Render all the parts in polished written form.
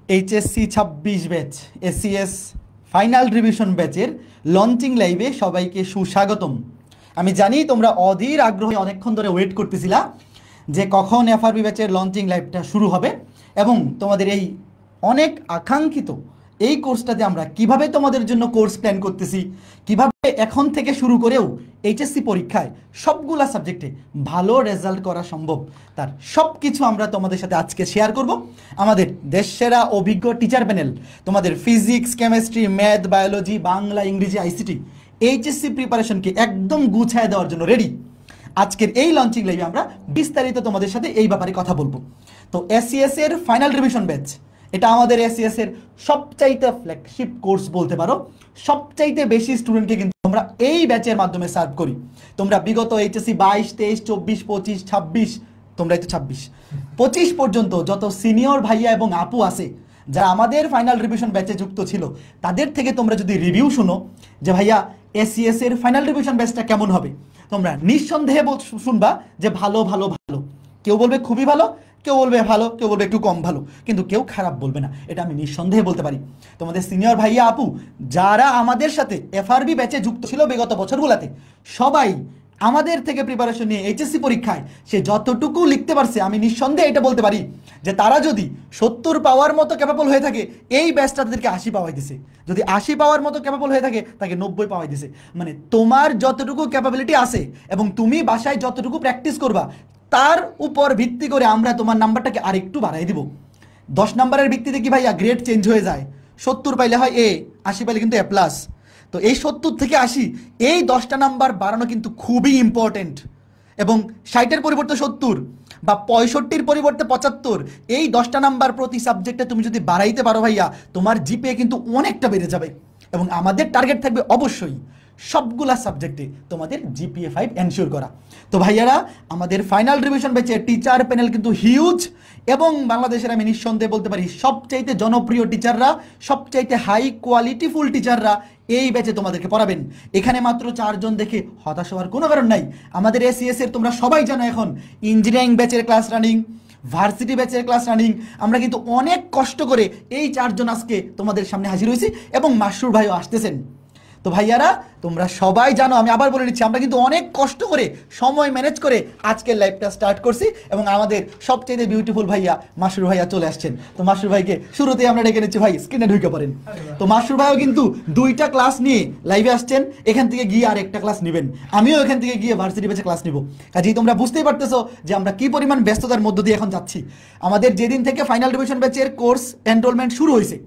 HSC ২৬ batch ACS final revision ব্যাচের launching লাইভে সবাইকে সুস্বাগতম। আমি জানি তোমরা অধীর আগ্রহে অনেকক্ষণ ধরে ওয়েট করতেছিলা যে কখন এফআরবি ব্যাচের লঞ্চিং লাইভটা শুরু হবে এবং তোমাদের এই অনেক আকাঙ্ক্ষিত এই কোর্সটাতে আমরা কিভাবে তোমাদের জন্য কোর্স প্ল্যান করতেছি, কিভাবে এখন থেকে শুরু করেও এইচএসসি পরীক্ষায় সবগুলা সাবজেক্টে ভালো রেজাল্ট করা সম্ভব, তার সব কিছু আমরা তোমাদের সাথে আজকে শেয়ার করব। আমাদের দেশসেরা অভিজ্ঞ টিচার প্যানেল তোমাদের physics, chemistry, math, biology, Bangla, ইংরেজি, আইসিটি এইচএসসি প্রিপারেশনকে একদম গুছায় দেওয়ার জন্য রেডি। আজকের এই লঞ্চিং লাইভে আমরা বিস্তারিত তোমাদের সাথে এই ব্যাপারে কথা বলবো। তো এসিএস এর ফাইনাল রিভিশন ব্যাচ, এটা আমাদের এসিএস এর সবচাইতে ফ্ল্যাগশিপ কোর্স বলতে পারো। সবচাইতে বেশি স্টুডেন্টকে কিন্তু আমরা এই ব্যাচের মাধ্যমে সার্ভ করি। তোমরা বিগত এইচএসসি 22, 23, 24, 25, 26, তোমরাই তো 26, 25 পর্যন্ত যত সিনিয়র ভাইয়া এবং আপু আছে যারা আমাদের ফাইনাল রিভিশন ব্যাচে যুক্ত ছিল, তাদের থেকে তোমরা যদি রিভিউ শুনো যে ভাইয়া এসিএস এর ফাইনাল রিভিশন ব্যাচটা কেমন হবে, তোমরা নিঃসন্দেহে শুনবা যে ভালো ভালো ভালো। কেউ বলবে খুবই ভালো, কেউ বলবে ভালো, কেউ বলবে একটু কম ভালো, কিন্তু কেউ খারাপ বলবে না, এটা আমি নিঃসন্দেহে বলতে পারি। তোমাদের সিনিয়র ভাইয়া আপু যারা আমাদের সাথে এফআরবি ব্যাচে যুক্ত ছিল বিগত বছরগুলোতে, সবাই আমাদের থেকে প্রিপারেশন নিয়ে এইচএসসি পরীক্ষায় সে যতটুকু লিখতে পারছে, আমি নিঃসন্দেহে এটা বলতে পারি যে তারা যদি 70 পাওয়ার মতো ক্যাপাবল হয়ে থাকে, এই ব্যাচটা তাদেরকে 80 পাওয়াই দিছে। যদি 80 পাওয়ার মতো ক্যাপাবল হয়ে থাকে, তাকে 90 পাওয়াই দিছে। মানে তোমার যতটুকু ক্যাপাবিলিটি আছে এবং তুমি বাসায় যতটুকু প্র্যাকটিস করবা, তার উপর ভিত্তি করে আমরা তোমার নাম্বারটাকে আরেকটু বাড়াই দিব। 10 নাম্বারের ভিত্তিতে কি ভাইয়া গ্রেড চেঞ্জ হয়ে যায়? 70 পাইলে হয় এ, 80 পাইলে কিন্তু এ প্লাস। তো এই 70 থেকে 80, এই 10টা নাম্বার বাড়ানো কিন্তু খুবই ইম্পর্টেন্ট। এবং 60-এর পরিবর্তে 70 বা 65-র পরিবর্তে 75, এই 10টা নাম্বার প্রতি সাবজেক্টে তুমি যদি বাড়াইতে পারো ভাইয়া, তোমার জিপিএ কিন্তু অনেকটা বেড়ে যাবে। এবং আমাদের টার্গেট থাকবে অবশ্যই সবগুলা সাবজেক্টে তোমাদের জিপিএ 5 এনশিওর করা। তো ভাইয়ারা, আমাদের ফাইনাল রিভিশন ব্যাচে টিচার প্যানেল কিন্তু হিউজ এবং বাংলাদেশের আমি নিঃসন্দেহে বলতে পারি সবচাইতে জনপ্রিয় টিচাররা, সবচাইতে হাই কোয়ালিটিফুল টিচাররা এই ব্যাচে তোমাদেরকে পড়াবেন। এখানে মাত্র 4 জন দেখে হতাশ হওয়ার কোনো কারণ নাই। আমাদের এসিএস এর তোমরা সবাই জানো এখন ইঞ্জিনিয়ারিং ব্যাচের ক্লাস রানিং, ভার্সিটি ব্যাচের ক্লাস রানিং। আমরা কিন্তু অনেক কষ্ট করে এই 4 জন আজকে তোমাদের সামনে হাজির হয়েছি এবং মাসরুর ভাইও আসতেছেন। তো ভাইয়ারা, তোমরা সবাই জানো, আমি আবার বলে নিচ্ছি, আমরা কিন্তু অনেক কষ্ট করে সময় ম্যানেজ করে আজকের লাইভটা স্টার্ট করছি এবং আমাদের সবচেয়ে বিউটিফুল ভাইয়া মাসরুর ভাইয়া চলে আসছেন। তো মাসরুর ভাইকে শুরুতেই আমরা ডেকে নিচ্ছি, ভাই স্ক্রিনে ঢুকে পড়েন। তো মাসরুর ভাইও কিন্তু 2টা ক্লাস নিয়ে লাইভে আসছেন, এখান থেকে গিয়ে আর একটা ক্লাস নেবেন, আমিও এখান থেকে গিয়ে ভার্সিটি ব্যাচে ক্লাস নিব। কাজেই তোমরা বুঝতেই পারতেছো যে আমরা কি পরিমাণ ব্যস্ততার মধ্য দিয়ে এখন যাচ্ছি। আমাদের যেদিন থেকে ফাইনাল রিভিশন ব্যাচের কোর্স এনরোলমেন্ট শুরু হয়েছে,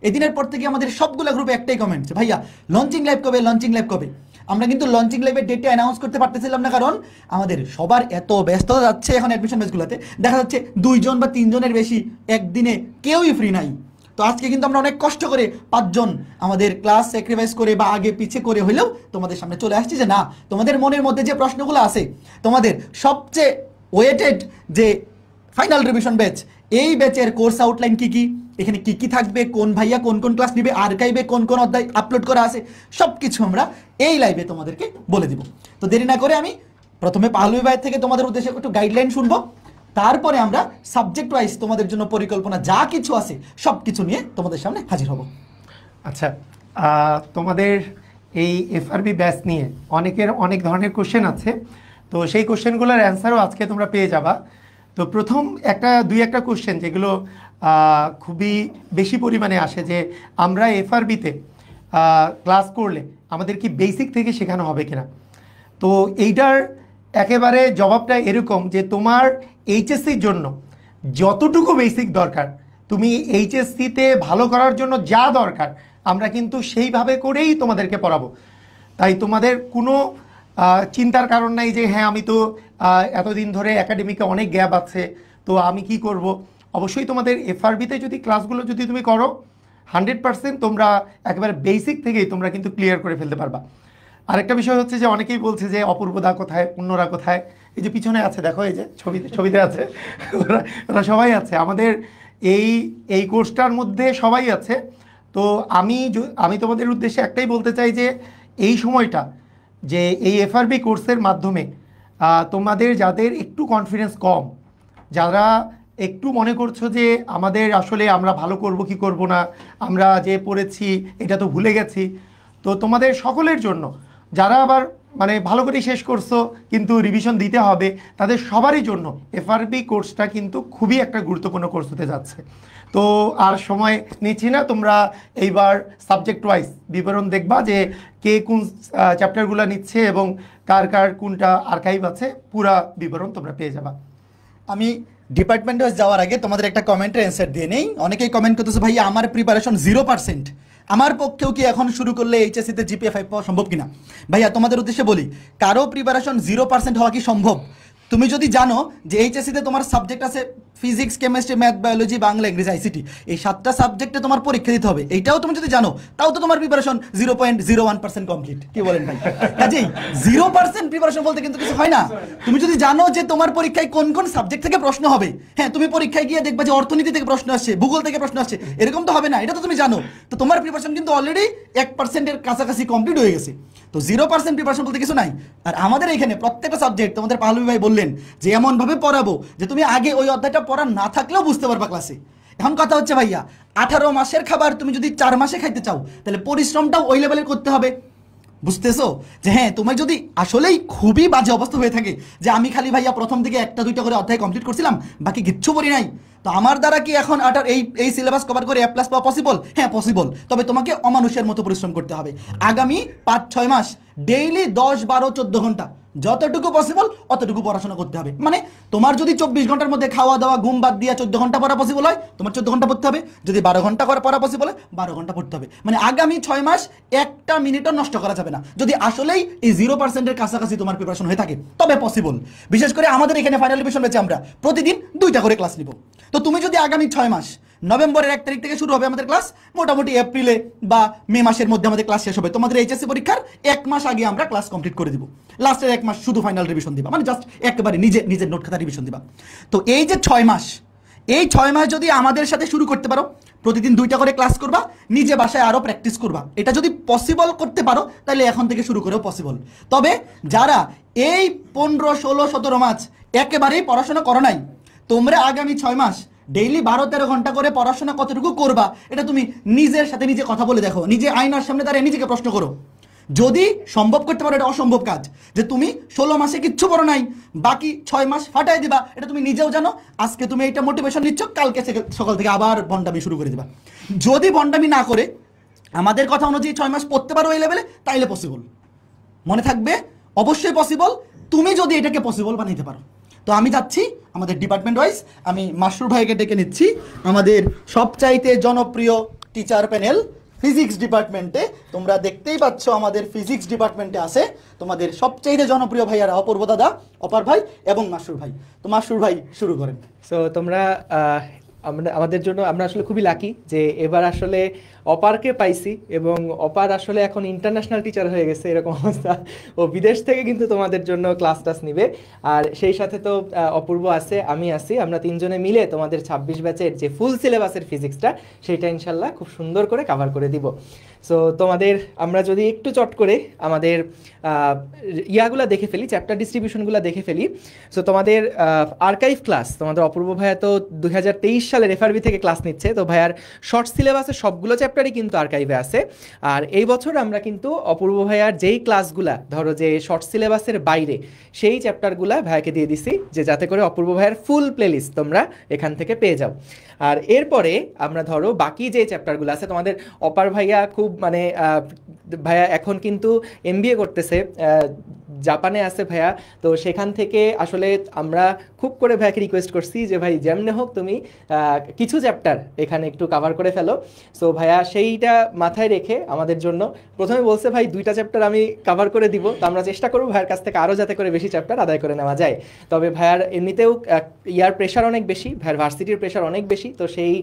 এদিনের পর থেকে আমাদের সবগুলো গ্রুপে একটাই কমেন্ট, ভাইয়া লঞ্চিং লাইভ কবে, লঞ্চিং লাইভ কবে। আমরা কিন্তু লঞ্চিং লাইভের ডেটটা অ্যানাউন্স করতে পারতেছিলাম না, কারণ আমাদের সবার এত ব্যস্ততা যাচ্ছে এখন অ্যাডমিশন ব্যাচগুলোতে। দেখা যাচ্ছে 2 জন বা 3 জনের বেশি একদিনে কেউই ফ্রি নাই। তো আজকে কিন্তু আমরা অনেক কষ্ট করে 5 জন আমাদের ক্লাস স্যাক্রিফাইস করে বা আগে পিছে করে হলেও তোমাদের সামনে চলে আসছি যে না, তোমাদের মনের মধ্যে যে প্রশ্নগুলো আছে, তোমাদের সবচেয়ে ওয়েটেড যে ফাইনাল রিভিশন ব্যাচ, এই ব্যাচের কোর্স আউটলাইন কি কি, এখানে কি কি থাকবে, কোন ভাইয়া কোন কোন ক্লাস নিবে, আর্কাইভে কোন কোন অধ্যায় আপলোড করা আছে, সব কিছু আমরা এই লাইভে তোমাদেরকে বলে দিব। তো দেরি না করে আমি প্রথমে পাহলুই ভাই থেকে তোমাদের উদ্দেশ্যে একটু গাইডলাইন শুনবো, তারপরে আমরা সাবজেক্ট ওয়াইজ তোমাদের জন্য পরিকল্পনা যা কিছু আছে সব কিছু নিয়ে তোমাদের সামনে হাজির হব। আচ্ছা, তোমাদের এই এফআরবি ব্যাচ নিয়ে অনেকের অনেক ধরনের কোশ্চেন আছে, তো সেই কোশ্চেনগুলোর অ্যান্সারও আজকে তোমরা পেয়ে যাবা। তো প্রথম দুই একটা কোশ্চেন যেগুলো খুবই বেশি পরিমাণে আসে, যে আমরা এফআরবিতে ক্লাস করলে আমাদের কি বেসিক থেকে শেখানো হবে কিনা। তো এইটার একেবারে জবাবটা এরকম যে তোমার এইচএসসির জন্য যতটুকু বেসিক দরকার, তুমি এইচএসসিতে ভালো করার জন্য যা দরকার, আমরা কিন্তু সেইভাবে করেই তোমাদেরকে পড়াবো। তাই তোমাদের কোনো চিন্তার কারণ নাই যে হ্যাঁ আমি তো এতদিন ধরে একাডেমিকে অনেক গ্যাপ আছে, তো আমি কি করব। অবশ্যই তোমাদের এফআরবিতে যদি ক্লাসগুলো যদি তুমি করো, 100% তোমরা একেবারে বেসিক থেকেই তোমরা কিন্তু ক্লিয়ার করে ফেলতে পারবা। আরেকটা বিষয় হচ্ছে যে অনেকেই বলছে যে অপূর্বদা কোথায়, অন্যরা কোথায়, এই যে পিছনে আছে দেখো, এই যে ছবিতে আছে, ওরা সবাই আছে আমাদের এই কোর্সটার মধ্যে সবাই আছে। তো আমি তোমাদের উদ্দেশ্যে একটাই বলতে চাই যে এই সময়টা, যে এই এফআরবি কোর্সের মাধ্যমে তোমাদের যাদের একটু কনফিডেন্স কম, যারা একটু মনে করছো যে আমাদের আসলে আমরা ভালো করব কি করব না, আমরা যে পড়েছি এটা তো ভুলে গেছি, তো তোমাদের সকলের জন্য যারা আবার মানে ভালো করে শেষ করছো কিন্তু রিভিশন দিতে হবে, তাদের সবারই জন্য এফআরবি কোর্সটা কিন্তু খুবই একটা গুরুত্বপূর্ণ কোর্স হতে যাচ্ছে। তো আর সময় নিচ্ছি না, তোমরা এইবার সাবজেক্ট ওয়াইজ বিবরণ দেখবা যে কে কোন চ্যাপ্টারগুলো নিচ্ছে এবং কার কার কোনটা আর্কাইভ আছে, পুরা বিবরণ তোমরা পেয়ে যাবা। আমি ডিপার্টমেন্টে যাওয়ার আগে তোমাদের একটা কমেন্টের অ্যান্সার দিয়ে নেই। অনেকেই কমেন্ট করতেছে ভাই আমার প্রিপারেশন 0%, আমার পক্ষেও কি এখন শুরু করলে এইচএসসিতে জিপিএ 5 পাওয়া সম্ভব কিনা? ভাইয়া তোমাদের উদ্দেশ্যে বলি, কারো প্রিপারেশন 0% হওয়া কি সম্ভব? তুমি যদি জানো যে এইচএসসিতে তোমার সাবজেক্ট আছে physics, chemistry, math, biology, Bangla, ইংরেজি, আইসিটি, এই 7টা সাবজেক্টে তোমার পরীক্ষা দিতে হবে, এইটাও তুমি যদি জানো, তাও তো তোমার প্রিপারেশন 0.01% কমপ্লিট। কি বলেন ভাই? কাজেই 0% প্রিপারেশন বলতে কিন্তু কিছু হয় না। তুমি যদি জানো যে তোমার পরীক্ষায় কোন কোন সাবজেক্ট থেকে প্রশ্ন হবে, হ্যাঁ তুমি পরীক্ষায় গিয়ে দেখবা যে অর্থনীতি থেকে প্রশ্ন আসছে, ভূগোল থেকে প্রশ্ন আসছে, এরকম তো হবে না, এটা তো তুমি জানো। তো তোমার প্রিপারেশন কিন্তু অলরেডি 1%-এর কাছাকাছি কমপ্লিট হয়ে গেছে। তো 0% প্রিপারেশন বলতে কিছু নাই। আর আমাদের এখানে প্রত্যেকটা সাবজেক্ট তোমাদের পাহলবি ভাই বললেন যে এমনভাবে পড়াবো যে তুমি আগে ওই অধ্যায়টা পড়া না থাকলেও বুঝতে পারবা ক্লাসে। এখন কথা হচ্ছে ভাইয়া, 18 মাসের খাবার তুমি যদি 4 মাসে খাইতে চাও, তাহলে পরিশ্রমটাও ওই লেভেলের করতে হবে। বুঝতেছো? যে হ্যাঁ তোমার যদি আসলেই খুবই বাজে অবস্থা হয়ে থাকে যে আমি খালি ভাইয়া প্রথম থেকে 1-2টা করে অধ্যায় কমপ্লিট করছিলাম, বাকি কিচ্ছু পড়ি নাই, তো আমার দ্বারা কি এখন এই সিলেবাস কভার করে A+ পাওয়া পসিবল? হ্যাঁ পসিবল। তবে তোমাকে অমানুষের মতো পরিশ্রম করতে হবে। আগামী 5-6 মাস ডেইলি 10-12-14 ঘন্টা যতটুকু পসিবল অতটুকু পড়াশোনা করতে হবে। মানে তোমার যদি 24 ঘন্টার মধ্যে খাওয়া দাওয়া ঘুম বাদ দিয়ে 14 ঘন্টা পড়া পসিবল হয়, তোমার 14 ঘন্টা পড়তে হবে। যদি 12 ঘন্টা করে পড়া পসিবল হয়, 12 ঘন্টা পড়তে হবে। মানে আগামী 6 মাস একটা মিনিটও নষ্ট করা যাবে না, যদি আসলেই এই 0%-এর কাছাকাছি তোমার প্রিপারেশন হয়ে থাকে, তবে পসিবল। বিশেষ করে আমাদের এখানে ফাইনাল রিভিশন ব্যাচে আমরা প্রতিদিন 2টা করে ক্লাস নিব। তো তুমি যদি আগামী 6 মাস, নভেম্বরের 1 তারিখ থেকে শুরু হবে আমাদের ক্লাস, মোটামুটি এপ্রিলে বা মে মাসের মধ্যে আমাদের ক্লাস শেষ হবে। তোমাদের এইচএসসি পরীক্ষার 1 মাস আগে আমরা ক্লাস কমপ্লিট করে দিব। লাস্টের 1 মাস শুধু ফাইনাল রিভিশন দিবা, মানে জাস্ট একেবারে নিজের নোট খাতা রিভিশন দিবা। তো এই যে 6 মাস, এই 6 মাস যদি আমাদের সাথে শুরু করতে পারো, প্রতিদিন 2টা করে ক্লাস করবা, নিজে বাসায় আরও প্র্যাকটিস করবা, এটা যদি পসিবল করতে পারো তাহলে এখন থেকে শুরু করেও পসিবল। তবে যারা এই 15, 16, 17 মাস একেবারেই পড়াশোনা করো নাই, তোমরা আগামী 6 মাস ডেইলি 12-13 ঘন্টা করে পড়াশোনা কতটুকু করবা, এটা তুমি নিজের সাথে নিজে কথা বলে দেখো, নিজে আয়নার সামনে দাঁড়িয়ে নিজেকে প্রশ্ন করো। যদি সম্ভব করতে পারো, এটা অসম্ভব কাজ যে তুমি 16 মাসে কিচ্ছু পড়ো নাই, বাকি 6 মাস ফাটাই দিবা, এটা তুমি নিজেও জানো। আজকে তুমি এইটা মোটিভেশন নিচ্ছ, কালকে সকাল থেকে আবার ভণ্ডামি শুরু করে দিবা। যদি ভণ্ডামি না করে আমাদের কথা অনুযায়ী 6 মাস পড়তে পারো এই লেভেলে, তাইলে পসিবল। মনে থাকবে অবশ্যই পসিবল, তুমি যদি এটাকে পসিবল বানাইতে পারো। তো আমি যাচ্ছি আমাদের ডিপার্টমেন্ট ওয়াইজ, আমি মাসরুর ভাইকে ডেকে নিচ্ছি, আমাদের সবচাইতে জনপ্রিয় টিচার প্যানেল ফিজিক্স ডিপার্টমেন্টে। তোমরা দেখতেই পাচ্ছ আমাদের ফিজিক্স ডিপার্টমেন্টে আছে তোমাদের সবচাইতে জনপ্রিয় ভাইয়ারা অপূর্ব দাদা, অপার ভাই এবং মাসরুর ভাই। তো মাসরুর ভাই শুরু করেন। সো তোমরা আমাদের জন্য আমরা আসলে খুবই লাকি যে এবার আসলে অপারকে পাইছি, এবং অপার আসলে এখন ইন্টারন্যাশনাল টিচার হয়ে গেছে এরকম অবস্থা। ও বিদেশ থেকে কিন্তু তোমাদের জন্য ক্লাস টাস নিবে। আর সেই সাথে তো অপূর্ব আছে, আমি আছি, আমরা 3 জনে মিলে তোমাদের 26 ব্যাচের যে ফুল সিলেবাসের ফিজিক্সটা সেইটা ইনশাল্লাহ খুব সুন্দর করে কভার করে দিব। সো তোমাদের আমরা যদি একটু চট করে আমাদের ইয়াগুলা দেখে ফেলি, চ্যাপ্টার ডিস্ট্রিবিউশনগুলো দেখে ফেলি। সো তোমাদের আর্কাইভ ক্লাস, তোমাদের অপূর্ব ভাইয়া তো 2023 সালের এফআরবি থেকে ক্লাস নিচ্ছে, তো ভাইয়ার শর্ট সিলেবাসের সবগুলো চ্যাপ্টারই কিন্তু আর্কাইভে আছে। আর এই বছর আমরা কিন্তু অপূর্ব ভাইয়ার যেই ক্লাসগুলা ধরো যে শর্ট সিলেবাসের বাইরে, সেই চ্যাপ্টারগুলা ভাইয়াকে দিয়ে দিছি, যে যাতে করে অপূর্ব ভাইয়ার ফুল প্লেলিস্ট তোমরা এখান থেকে পেয়ে যাও। আর এরপরে আমরা ধরো বাকি যে চ্যাপ্টারগুলো আছে, তোমাদের অপার ভাইয়া খুব মানে ভাইয়া এখন কিন্তু এমবিএ করতেছে, জাপানে আছে ভাইয়া। তো সেখান থেকে আসলে আমরা খুব করে ভাইয়াকে রিকোয়েস্ট করছি যে ভাই যেমনে হোক তুমি কিছু চ্যাপ্টার এখানে একটু কভার করে ফেলো। সো ভাইয়া সেইটা মাথায় রেখে আমাদের জন্য প্রথমে বলছে ভাই 2টা চ্যাপ্টার আমি কভার করে দিব, তো আমরা চেষ্টা করবো ভাইয়ের কাছ থেকে আরও যাতে করে বেশি চ্যাপ্টার আদায় করে নেওয়া যায়। তবে ভাইয়ার এমনিতেও ইয়ার প্রেশার অনেক বেশি, ভাইয়ার ভার্সিটির প্রেশার অনেক বেশি, তো সেই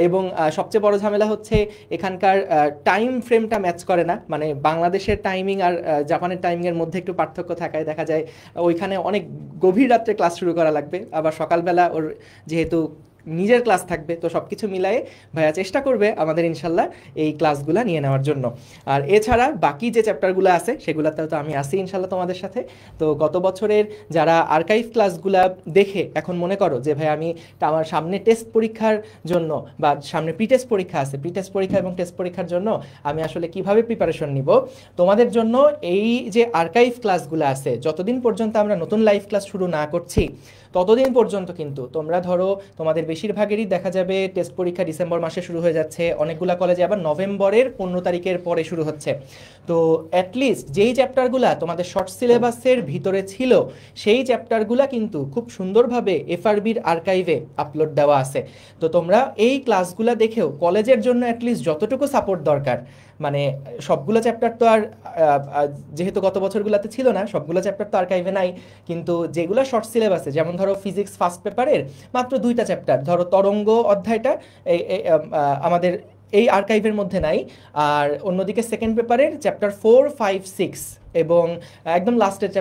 এবং সবচেয়ে বড় ঝামেলা হচ্ছে এখানকার টাইম ফ্রেমটা ম্যাচ করে না, মানে বাংলাদেশের টাইমিং আর জাপানের টাইমিংয়ের মধ্যে একটু পার্থক্য থাকায় দেখা যায় ওইখানে অনেক গভীর রাত্রে ক্লাস শুরু করা লাগবে, আবার সকালবেলা ওর যেহেতু নিজের ক্লাস থাকবে, তো সব কিছু মিলায়ে ভাইয়া চেষ্টা করবে আমাদের ইনশাল্লাহ এই ক্লাসগুলো নিয়ে নেওয়ার জন্য। আর এছাড়া বাকি যে চ্যাপ্টারগুলো আছে সেগুলোতেও তো আমি আসি ইনশাল্লাহ তোমাদের সাথে। তো গত বছরের যারা আর্কাইভ ক্লাসগুলা দেখে এখন মনে করো যে ভাই আমি আমার সামনে টেস্ট পরীক্ষার জন্য বা সামনে প্রি টেস্ট পরীক্ষা আছে, প্রি টেস্ট পরীক্ষা এবং টেস্ট পরীক্ষার জন্য আমি আসলে কিভাবে প্রিপারেশন নিব, তোমাদের জন্য এই যে আর্কাইভ ক্লাসগুলো আছে যতদিন পর্যন্ত আমরা নতুন লাইভ ক্লাস শুরু না করছি ততদিন পর্যন্ত কিন্তু তোমরা ধরো তোমাদের বেশিরভাগেরই দেখা যাবে টেস্ট পরীক্ষা ডিসেম্বর মাসে শুরু হয়ে যাচ্ছে, অনেকগুলো কলেজে আবার নভেম্বরের 15 তারিখের পরে শুরু হচ্ছে। তো অ্যাটলিস্ট যেই চ্যাপ্টারগুলো তোমাদের শর্ট সিলেবাসের ভিতরে ছিল সেই চ্যাপ্টারগুলো কিন্তু খুব সুন্দরভাবে এফআরবির আর্কাইভে আপলোড দেওয়া আছে। তো তোমরা এই ক্লাসগুলো দেখেও কলেজের জন্য অ্যাটলিস্ট যতটুকু সাপোর্ট দরকার, মানে সবগুলো চ্যাপ্টার তো আর যেহেতু গত বছরগুলোতে ছিল না সবগুলো চ্যাপ্টার তো আর্কাইভে নাই, কিন্তু যেগুলো শর্ট সিলেবাসে যেমন ধরো ফিজিক্স ফার্স্ট পেপারের মাত্র 2টা চ্যাপ্টার, ধরো তরঙ্গ অধ্যায়টা আমাদের এই আর্কাইভের মধ্যে নাই, আর অন্যদিকে সেকেন্ড পেপারের চ্যাপ্টার 4, 5, 6 এবং একদম লাস্টের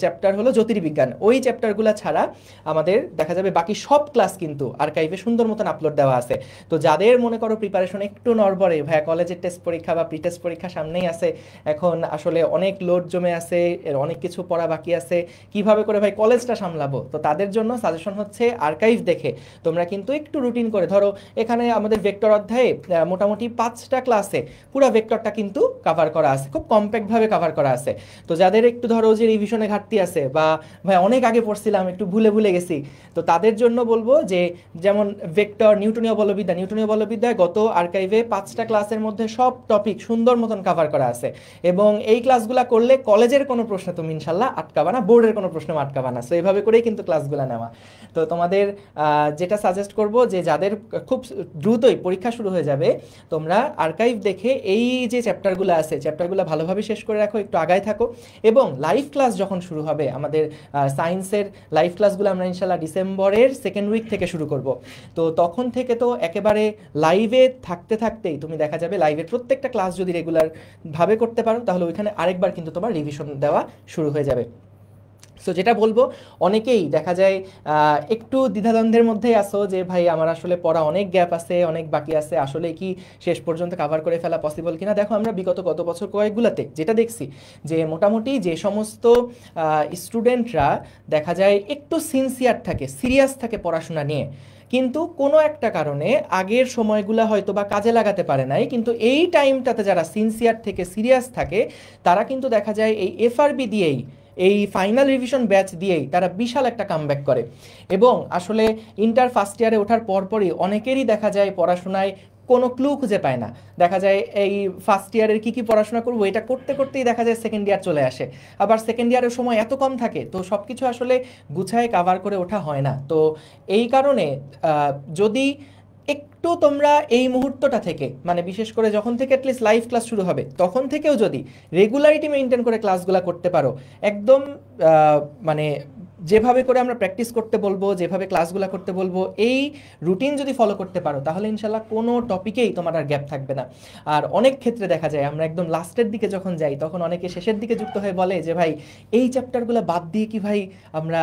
চ্যাপ্টার হলো জ্যোতির্বিজ্ঞান, ওই চ্যাপ্টারগুলো ছাড়া আমাদের দেখা যাবে বাকি সব ক্লাস কিন্তু আর্কাইভে সুন্দর মতন আপলোড দেওয়া আছে। তো যাদের মনে করো প্রিপারেশন একটু নড়বড়ে, ভাইয়া কলেজের টেস্ট পরীক্ষা বা প্রি টেস্ট পরীক্ষা সামনেই আছে, এখন আসলে অনেক লোড জমে আছে, এর অনেক কিছু পড়া বাকি আছে, কিভাবে করে ভাই কলেজটা সামলাবো, তো তাদের জন্য সাজেশন হচ্ছে আর্কাইভ দেখে তোমরা কিন্তু একটু রুটিন করে ধরো এখানে আমাদের ভেক্টর অধ্যায়ে মোটামুটি 5টা ক্লাসে পুরো ভেক্টরটা কিন্তু কভার করা আছে, খুব কম্প্যাক্টভাবে কভার করা আছে। তো যাদের একটু ধরো যে রিভিশনে ঘাটতি আছে বা ভাই অনেক আগে পড়ছিলাম একটু ভুলে গেছি, তো তাদের জন্য বলবো যে যেমন ভেক্টর নিউটনীয় বলবিদ্যায় গত আর্কাইভে 5টা ক্লাসের মধ্যে সব টপিক সুন্দর মতন কভার করা আছে, এবং এই ক্লাসগুলো করলে কলেজের কোনো প্রশ্ন তুমি ইনশাল্লাহ আটকাবা না, বোর্ডের কোনো প্রশ্ন আটকাবা না। সো এইভাবে করেই কিন্তু ক্লাসগুলো নেওয়া। তো তোমাদের যেটা সাজেস্ট করব যে যাদের খুব দ্রুতই পরীক্ষা শুরু হয়ে যাবে তোমরা আর্কাইভ দেখে এই যে চ্যাপ্টারগুলো আছে চ্যাপ্টারগুলো ভালোভাবে শেষ করে রাখো, একটু আগায় থাকো, এবং লাইভ ক্লাস যখন শুরু হবে আমাদের সায়েন্সের লাইভ ক্লাসগুলো আমরা ইনশাল্লাহ ডিসেম্বরের সেকেন্ড উইক থেকে শুরু করব। তো তখন থেকে তো একেবারে লাইভে থাকতেই তুমি দেখা যাবে লাইভের প্রত্যেকটা ক্লাস যদি রেগুলার ভাবে করতে পারো তাহলে ওইখানে আরেকবার কিন্তু তোমার রিভিশন দেওয়া শুরু হয়ে যাবে। সো যেটা বলবো, অনেকেই দেখা যায় একটু দ্বিধাদ্বন্দ্বের মধ্যেই আসো যে ভাই আমার আসলে পড়া অনেক গ্যাপ আছে, অনেক বাকি আছে, আসলে কি শেষ পর্যন্ত কভার করে ফেলা পসিবল কিনা। দেখো আমরা বিগত গত বছর কয়েকগুলোতে যেটা দেখছি যে মোটামুটি যে সমস্ত স্টুডেন্টরা দেখা যায় একটু সিনসিয়ার থাকে, সিরিয়াস থাকে পড়াশোনা নিয়ে, কিন্তু কোনো একটা কারণে আগের সময়গুলো হয়তো বা কাজে লাগাতে পারে নাই, কিন্তু এই টাইমটাতে যারা সিনসিয়ার থেকে সিরিয়াস থাকে তারা কিন্তু দেখা যায় এই এফআরবি দিয়েই, এই ফাইনাল রিভিশন ব্যাচ দিয়েই তারা বিশাল একটা কামব্যাক করে। এবং আসলে ইন্টার ফার্স্ট ইয়ারে ওঠার পরপরই অনেকেরই দেখা যায় পড়াশোনায় কোনো ক্লু খুঁজে পায় না, দেখা যায় এই ফার্স্ট ইয়ারের কী পড়াশোনা করবো এটা করতেই দেখা যায় সেকেন্ড ইয়ার চলে আসে, আবার সেকেন্ড ইয়ারের সময় এত কম থাকে তো সব কিছু আসলে গুছায় কাভার করে ওঠা হয় না। তো এই কারণে যদি একটু তোমরা এই মুহূর্তটা থেকে, মানে বিশেষ করে যখন থেকে অ্যাটলিস্ট লাইভ ক্লাস শুরু হবে তখন থেকেও যদি রেগুলারিটি মেনটেন করে ক্লাসগুলো করতে পারো, একদম মানে যেভাবে করে আমরা প্র্যাকটিস করতে বলবো, যেভাবে ক্লাসগুলো করতে বলবো, এই রুটিন যদি ফলো করতে পারো তাহলে ইনশাল্লাহ কোনো টপিকেই তোমার আর গ্যাপ থাকবে না। আর অনেক ক্ষেত্রে দেখা যায় আমরা একদম লাস্টের দিকে যখন যাই তখন অনেকে শেষের দিকে যুক্ত হয়ে বলে যে ভাই এই চ্যাপ্টারগুলো বাদ দিয়ে কি ভাই আমরা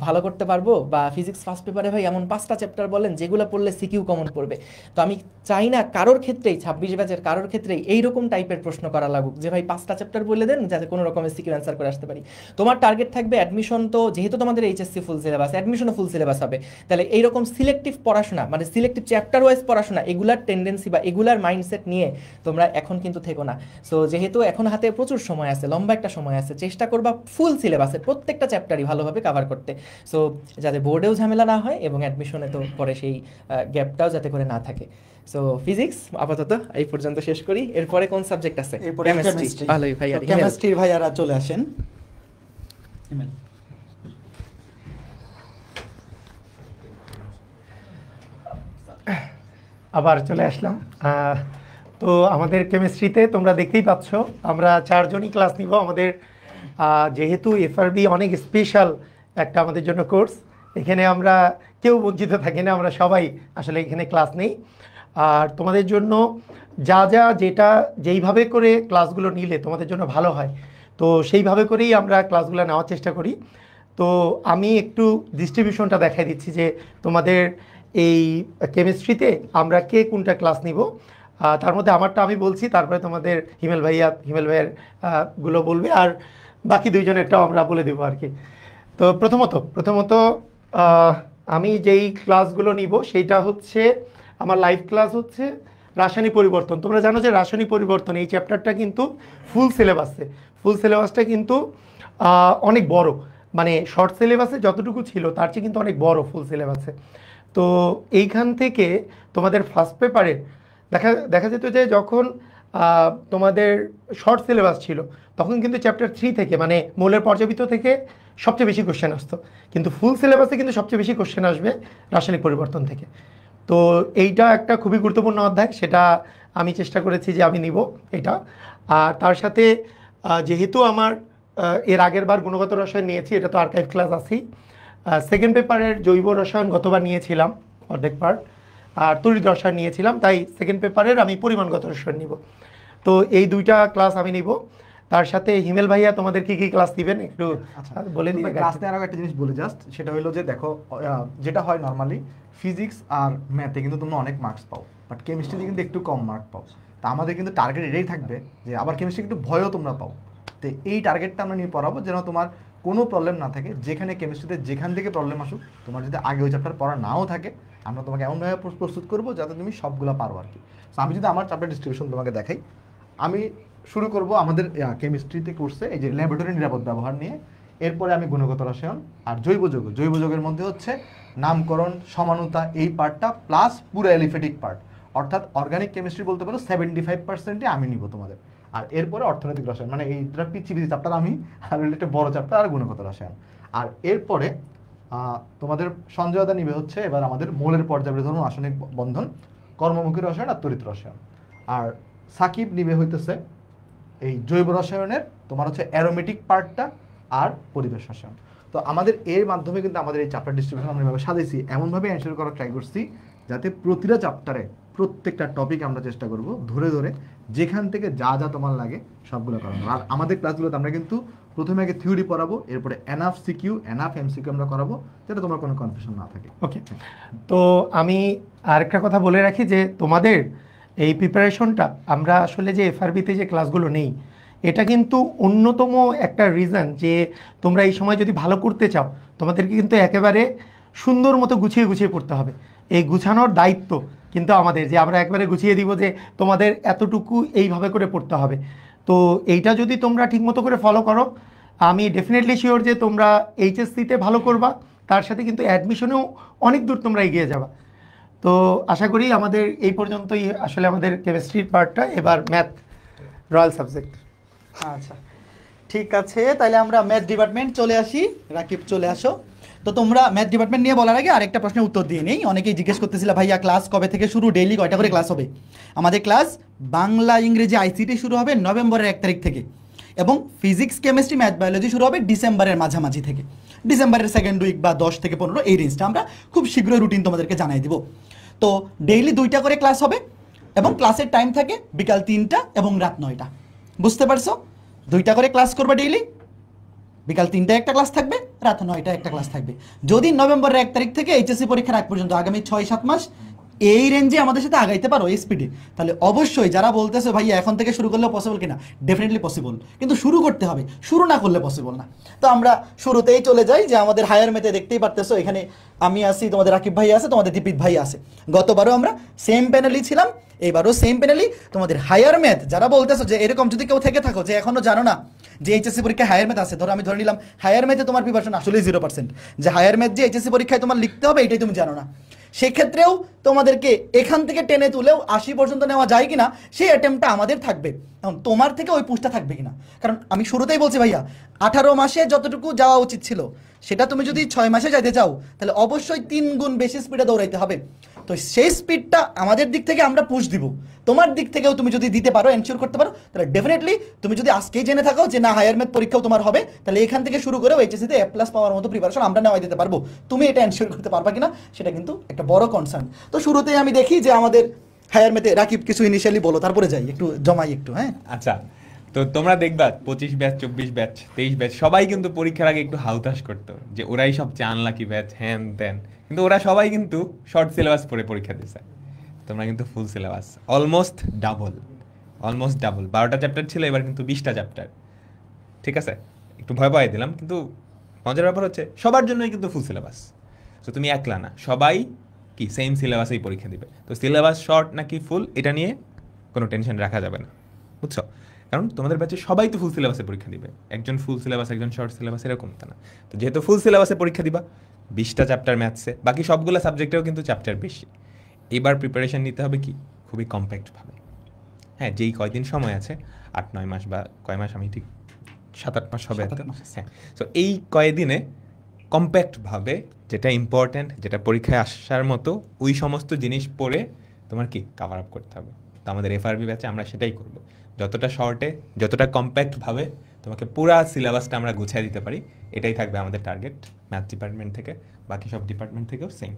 ভালো করতে পারবো, বা ফিজিক্স ফার্স্ট পেপারে ভাই এমন 5টা চ্যাপ্টার বলেন যেগুলো পড়লে সিকিউ কমন পড়বে। তো আমি চাই না কারোর ক্ষেত্রেই 26 ব্যাচের কারোর ক্ষেত্রেই এইরকম টাইপের প্রশ্ন করা লাগুক যে ভাই 5টা চ্যাপ্টার বলে দেন যাতে কোনো রকমের সিকিউ অ্যান্সার করে আসতে পারি। তোমার টার্গেট থাকবে অ্যাডমিশন, তো যেহেতু তোমাদের এইচএসসি ফুল সিলেবাস, অ্যাডমিশনও ফুল সিলেবাস হবে, তাহলে এইরকম সিলেক্টিভ পড়াশোনা মানে সিলেক্টিভ চ্যাপ্টার ওয়াইজ পড়াশোনা এগুলার টেন্ডেন্সি বা এগুলার মাইন্ডসেট নিয়ে তোমরা এখন কিন্তু থেকো না। সো যেহেতু এখন হাতে প্রচুর সময় আছে, লম্বা একটা সময় আছে, চেষ্টা করবা ফুল সিলেবাসের প্রত্যেকটা চ্যাপ্টারই ভালোভাবে কভার করতে, সো যাতে বোর্ডেও ঝামেলা না হয় এবং অ্যাডমিশনে তো পরে সেই গ্যাপটাও যাতে করে না থাকে। সো ফিজিক্স আপাতত এই পর্যন্ত শেষ করি, এরপরে কোন সাবজেক্ট আছে? কেমিস্ট্রি। ভালোই ভাই, আর কেমিস্ট্রির ভাইয়ারা চলে আসেন। আবার চলে আসলাম। তো আমাদের কেমিস্ট্রিতে তোমরা দেখতেই পাচ্ছ আমরা 4 জনই ক্লাস নিব। আমাদের যেহেতু এফআরবি অনেক স্পেশাল একটা আমাদের জন্য কোর্স, এখানে আমরা কেউ বঞ্চিত থাকি না, আমরা সবাই আসলে এখানে ক্লাস নেই। আর তোমাদের জন্য যেটা যেইভাবে করে ক্লাসগুলো নিলে তোমাদের জন্য ভালো হয়, তো সেইভাবে করেই আমরা ক্লাসগুলো নেওয়ার চেষ্টা করি। তো আমি একটু ডিস্ট্রিবিউশনটা দেখাই দিচ্ছি যে তোমাদের এই কেমিস্ট্রিতে আমরা কে কোনটা ক্লাস নিব। তার মধ্যে আমারটা আমি বলছি, তারপরে তোমাদের হিমেল ভাইয়ের গুলো বলবে, আর বাকি দুইজনেরটাও আমরা বলে দেবো আর কি। তো প্রথমত আমি যেই ক্লাসগুলো নিব সেইটা হচ্ছে আমার লাইভ ক্লাস হচ্ছে রাসায়নিক পরিবর্তন। তোমরা জানো যে রাসায়নিক পরিবর্তন এই চ্যাপ্টারটা কিন্তু ফুল সিলেবাসটা কিন্তু অনেক বড়, মানে শর্ট সিলেবাসে যতটুকু ছিল তার চেয়ে কিন্তু অনেক বড় ফুল সিলেবাসে। তো এইখান থেকে তোমাদের ফার্স্ট পেপারে দেখা যেত যে যখন তোমাদের শর্ট সিলেবাস ছিল তখন কিন্তু চ্যাপ্টার 3 থেকে, মানে মৌলের পর্যাবৃত্ত থেকে সবচেয়ে বেশি কোশ্চেন আসতো, কিন্তু ফুল সিলেবাসে কিন্তু সবচেয়ে বেশি কোশ্চেন আসবে রাসায়নিক পরিবর্তন থেকে। তো এইটা একটা খুবই গুরুত্বপূর্ণ অধ্যায়, সেটা আমি চেষ্টা করেছি যে আমি নিব এটা। আর তার সাথে যেহেতু আমার এর আগের বার গুণগত রসায়ন নিয়েছি, এটা তো আর্কাইভ ক্লাস আছেই। সেকেন্ড পেপারের জৈব রসায়ন গতবার নিয়েছিলাম অর্ধেক পার্ট, আর তড়িৎ রসায়ন নিয়েছিলাম, তাই সেকেন্ড পেপারের আমি পরিমাণগত রসায়ন নিব। তো এই দুইটা ক্লাস আমি নিব। তার সাথে হিমেল ভাইয়া তোমাদের কি কি ক্লাস দিবেন একটু বলে দিন। ক্লাস নেওয়ার আগে একটা জিনিস বলে জাস্ট, সেটা হলো যে দেখো যেটা হয় নর্মালি ফিজিক্স আর ম্যাথে কিন্তু তোমরা অনেক মার্কস পাও, বাট কেমিস্ট্রিতে কিন্তু একটু কম মার্ক পাও। তা আমাদের কিন্তু টার্গেট এটাই থাকবে যে আবার কেমিস্ট্রি একটু ভয়ও তোমরা পাও, তো এই টার্গেটটা আমরা নিয়ে পড়াবো যেন তোমার কোনো প্রবলেম না থাকে। যেখানে কেমিস্ট্রিতে যেখান থেকে প্রবলেম আসুক, তোমার যদি আগে ওই চ্যাপ্টার পড়া নাও থাকে, আমরা তোমাকে এমনভাবে প্রস্তুত করবো যাতে তুমি সবগুলো পারো আর কি। তো আমি যদি আমার চ্যাপ্টার ডিস্ট্রিবিউশন তোমাকে দেখাই, আমি শুরু করব আমাদের কেমিস্ট্রিতে কোর্সে এই যে ল্যাবরেটরি নিরাপদ ব্যবহার নিয়ে। এরপরে আমি গুণগত রসায়ন আর জৈব যৌগের মধ্যে হচ্ছে নামকরণ, সমানতা, এই পার্টটা প্লাস পুরো এলিফেটিক পার্ট, অর্থাৎ অর্গানিক কেমিস্ট্রি বলতে পারো 75%ই আমি নিব তোমাদের। আর এরপরে অর্থনৈতিক রসায়ন, মানে এইটা পিচি চ্যাপ্টার আমি, আর একটা বড় চ্যাপ্টার আর গুণগত রসায়ন। আর এরপরে তোমাদের সঞ্জয়দা নিবে হচ্ছে এবার আমাদের মৌলের পর্যাবৃত্ত ধর্ম, রাসায়নিক বন্ধন, কর্মমুখী রসায়ন আর তড়িৎ রসায়ন। আর সাকিব নিবে হইতেছে এই জৈব রসায়নের তোমার হচ্ছে অ্যারোমেটিক পার্টটা আর পরিবেশ রসায়ন। তো আমাদের এর মাধ্যমে কিন্তু আমাদের এই চ্যাপ্টার ডিস্ট্রিবিউশন আমরা এভাবে সাজাইছি, এমনভাবে অ্যানসার করার ট্রাই করছি যাতে প্রতিটা চ্যাপ্টারে প্রত্যেকটা টপিক আমরা চেষ্টা করব ধরে ধরে যেখান থেকে যা যা তোমার লাগে সবগুলো করানো। আর আমাদের ক্লাসগুলোতে আমরা কিন্তু প্রথমে আগে থিওরি পড়াবো, এরপরে এনাফ সিকিউ এনাফ এমসিকিউ আমরা করাবো, যাতে তোমার কোনো কনফিউশন না থাকে। ওকে, তো আমি আরেকটা কথা বলে রাখি যে তোমাদের এই প্রিপারেশনটা আমরা আসলে যে এফআরবিতে যে ক্লাসগুলো নেই, এটা কিন্তু অন্যতম একটা রিজন যে তোমরা এই সময় যদি ভালো করতে চাও তোমাদেরকে কিন্তু একেবারে সুন্দর মতো গুছিয়ে পড়তে হবে। এই গুছানোর দায়িত্ব কিন্তু আমাদের, যে আমরা একবারে গুছিয়ে দিব যে তোমাদের এতটুকু এইভাবে করে পড়তে হবে। তো এইটা যদি তোমরা ঠিকমতো করে ফলো করো, আমি ডেফিনেটলি শিওর যে তোমরা এইচএসসিতে ভালো করবা, তার সাথে কিন্তু অ্যাডমিশনেও অনেক দূর তোমরা এগিয়ে যাবা। তো আশা করি আমাদের এই পর্যন্তই আসলে আমাদের কেমিস্ট্রির পার্টটা, এবার ম্যাথ রয়্যাল সাবজেক্ট। আচ্ছা ঠিক আছে, তাহলে আমরা ম্যাথ ডিপার্টমেন্ট চলে আসি। রাকিব চলে আসো। তো তোমরা ম্যাথ ডিপার্টমেন্ট নিয়ে বলার আগে আরেকটা প্রশ্নের উত্তর দিয়ে নেই। অনেকেই জিজ্ঞেস করতেছিল ভাইয়া ক্লাস কবে থেকে শুরু, ডেইলি কয়টা করে ক্লাস হবে? আমাদের ক্লাস বাংলা ইংরেজি আইসিটি শুরু হবে নভেম্বরের 1 তারিখ থেকে, এবং ফিজিক্স কেমিস্ট্রি ম্যাথ বায়োলজি শুরু হবে ডিসেম্বরের মাঝামাঝি থেকে, ডিসেম্বরের সেকেন্ড উইক বা 10 থেকে 15 এই রেঞ্জটা আমরা খুব শীঘ্রই রুটিন তোমাদেরকে জানাই দিব। তো ডেইলি 2টা করে ক্লাস হবে, এবং ক্লাসের টাইম থাকে বিকাল 3টা এবং রাত 9টা। বুঝতে পারছো? 2টা করে ক্লাস করবে ডেইলি, বিকাল 3টায় একটা ক্লাস থাকবে, রাত 9টায় একটা ক্লাস থাকবে। যদি নভেম্বরের 1 তারিখ থেকে এইচএসসি পরীক্ষার আগ পর্যন্ত আগামী 6-7 মাস এই রেঞ্জে আমাদের সাথে আগাইতে পারো এই স্পিডে, তাহলে অবশ্যই যারা বলতেছে ভাইয়া এখন থেকে শুরু করলে পসিবল কিনা, ডেফিনেটলি পসিবল, কিন্তু শুরু করতে হবে, শুরু না করলে পসিবল না। তো আমরা শুরুতেই চলে যাই যে আমাদের হায়ার ম্যাথে দেখতেই পারতেছো এখানে আমি আছি, তোমাদের রাকিব ভাই আছে, তোমাদের দীপিত ভাই আছে। গতবারও আমরা সেম প্যানেলই ছিলাম, এইবারও সেম প্যানেলই। তোমাদের হায়ার ম্যাথ যারা বলতেছো যে এরকম যদি কেউ থেকে থাকো যে এখনো জানো না যে এইচএসসি পরীক্ষায় হায়ার ম্যাথ আছে, ধরো আমি ধরে নিলাম হায়ার ম্যাথে তোমার প্রিপারেশন আসলে 0%, যে হায়ার ম্যাথ যে এইচএসসি পরীক্ষায় তোমার লিখতে হবে এটাই তুমি জানো না, সেক্ষেত্রেও তোমাদেরকে এখান থেকে টেনে তুলেও 80 পর্যন্ত নেওয়া যায় কিনা সেই অ্যাটেম্পটা আমাদের থাকবে। এখন তোমার থেকে ওই পুষটা থাকবে কিনা, কারণ আমি শুরুতেই বলছি ভাইয়া 18 মাসে যতটুকু যাওয়া উচিত ছিল সেটা তুমি যদি 6 মাসে যাইতে চাও তাহলে অবশ্যই 3 গুণ বেশি স্পিডে দৌড়াইতে হবে। তো সেই স্পিডটা আমাদের দিক থেকে আমরা পুশ দিব, তোমার দিক থেকেও তুমি যদি দিতে পারো, এনশিওর করতে পারো, তাহলে ডেফিনেটলি তুমি যদি আজকেই জেনে থাকো যে না হায়ার ম্যাথ পরীক্ষাও তোমার হবে, তাহলে এখান থেকে শুরু করে এইচএসসিতে A+ পাওয়ার মতো প্রিপারেশন আমরা নেওয়াই দিতে পারবো। তুমি এটা এনশিওর করতে পারবা কিনা সেটা কিন্তু একটা বড় কনসার্ন। তো শুরুতেই আমি দেখি যে আমাদের হায়ার ম্যাথে রাকিব কিছু ইনিশিয়ালি বলো, তারপরে যাই একটু জমাই একটু। হ্যাঁ আচ্ছা, তো তোমরা দেখবা 25 ব্যাচ, 24 ব্যাচ, 23 ব্যাচ সবাই কিন্তু পরীক্ষার আগে একটু হাউতাশ করতো যে ওরাই সবচেয়ে আনলাকি ব্যাচ, হ্যান দেন, কিন্তু ওরা সবাই কিন্তু শর্ট সিলেবাস পড়ে পরীক্ষা দিছে। তোমরা কিন্তু ফুল সিলেবাস, অলমোস্ট ডাবল 12টা চ্যাপ্টার ছিল, এবার কিন্তু 20টা চ্যাপ্টার। ঠিক আছে, একটু ভয় পাই দিলাম, কিন্তু মজার ব্যাপার হচ্ছে সবার জন্যই কিন্তু ফুল সিলেবাস। তো তুমি একলা না, সবাই কি সেম সিলেবাসেই পরীক্ষা দিবে। তো সিলেবাস শর্ট নাকি ফুল এটা নিয়ে কোনো টেনশন রাখা যাবে না, বুঝছো? কারণ তোমাদের ব্যাচে সবাই তো ফুল সিলেবাসে পরীক্ষা দিবে, একজন ফুল সিলেবাস একজন শর্ট সিলেবাস এরকম তা না। তো যেহেতু ফুল সিলেবাসে পরীক্ষা দিবা, 20টা চ্যাপ্টার ম্যাথসে, বাকি সবগুলো সাবজেক্টেও কিন্তু চ্যাপ্টার বেশি। এবার প্রিপারেশন নিতে হবে কি খুবই কম্প্যাক্টভাবে। হ্যাঁ, যেই কয়দিন সময় আছে, 8-9 মাস বা কয় মাস, আমি ঠিক 7-8 মাস হবে। হ্যাঁ, সো এই কয়েকদিনে কম্প্যাক্টভাবে যেটা ইম্পর্ট্যান্ট, যেটা পরীক্ষায় আসার মতো, ওই সমস্ত জিনিস পড়ে তোমার কি কাভার আপ করতে হবে। তো আমাদের এফআরবি ব্যাচে আমরা সেটাই করব, যতটা শর্টে, যতটা কম্প্যাক্টভাবে তোমাকে পুরা সিলেবাসটা আমরা গুছিয়ে দিতে পারি, এটাই থাকবে আমাদের টার্গেট ম্যাথ ডিপার্টমেন্ট থেকে, বাকি সব ডিপার্টমেন্ট থেকেও সেম।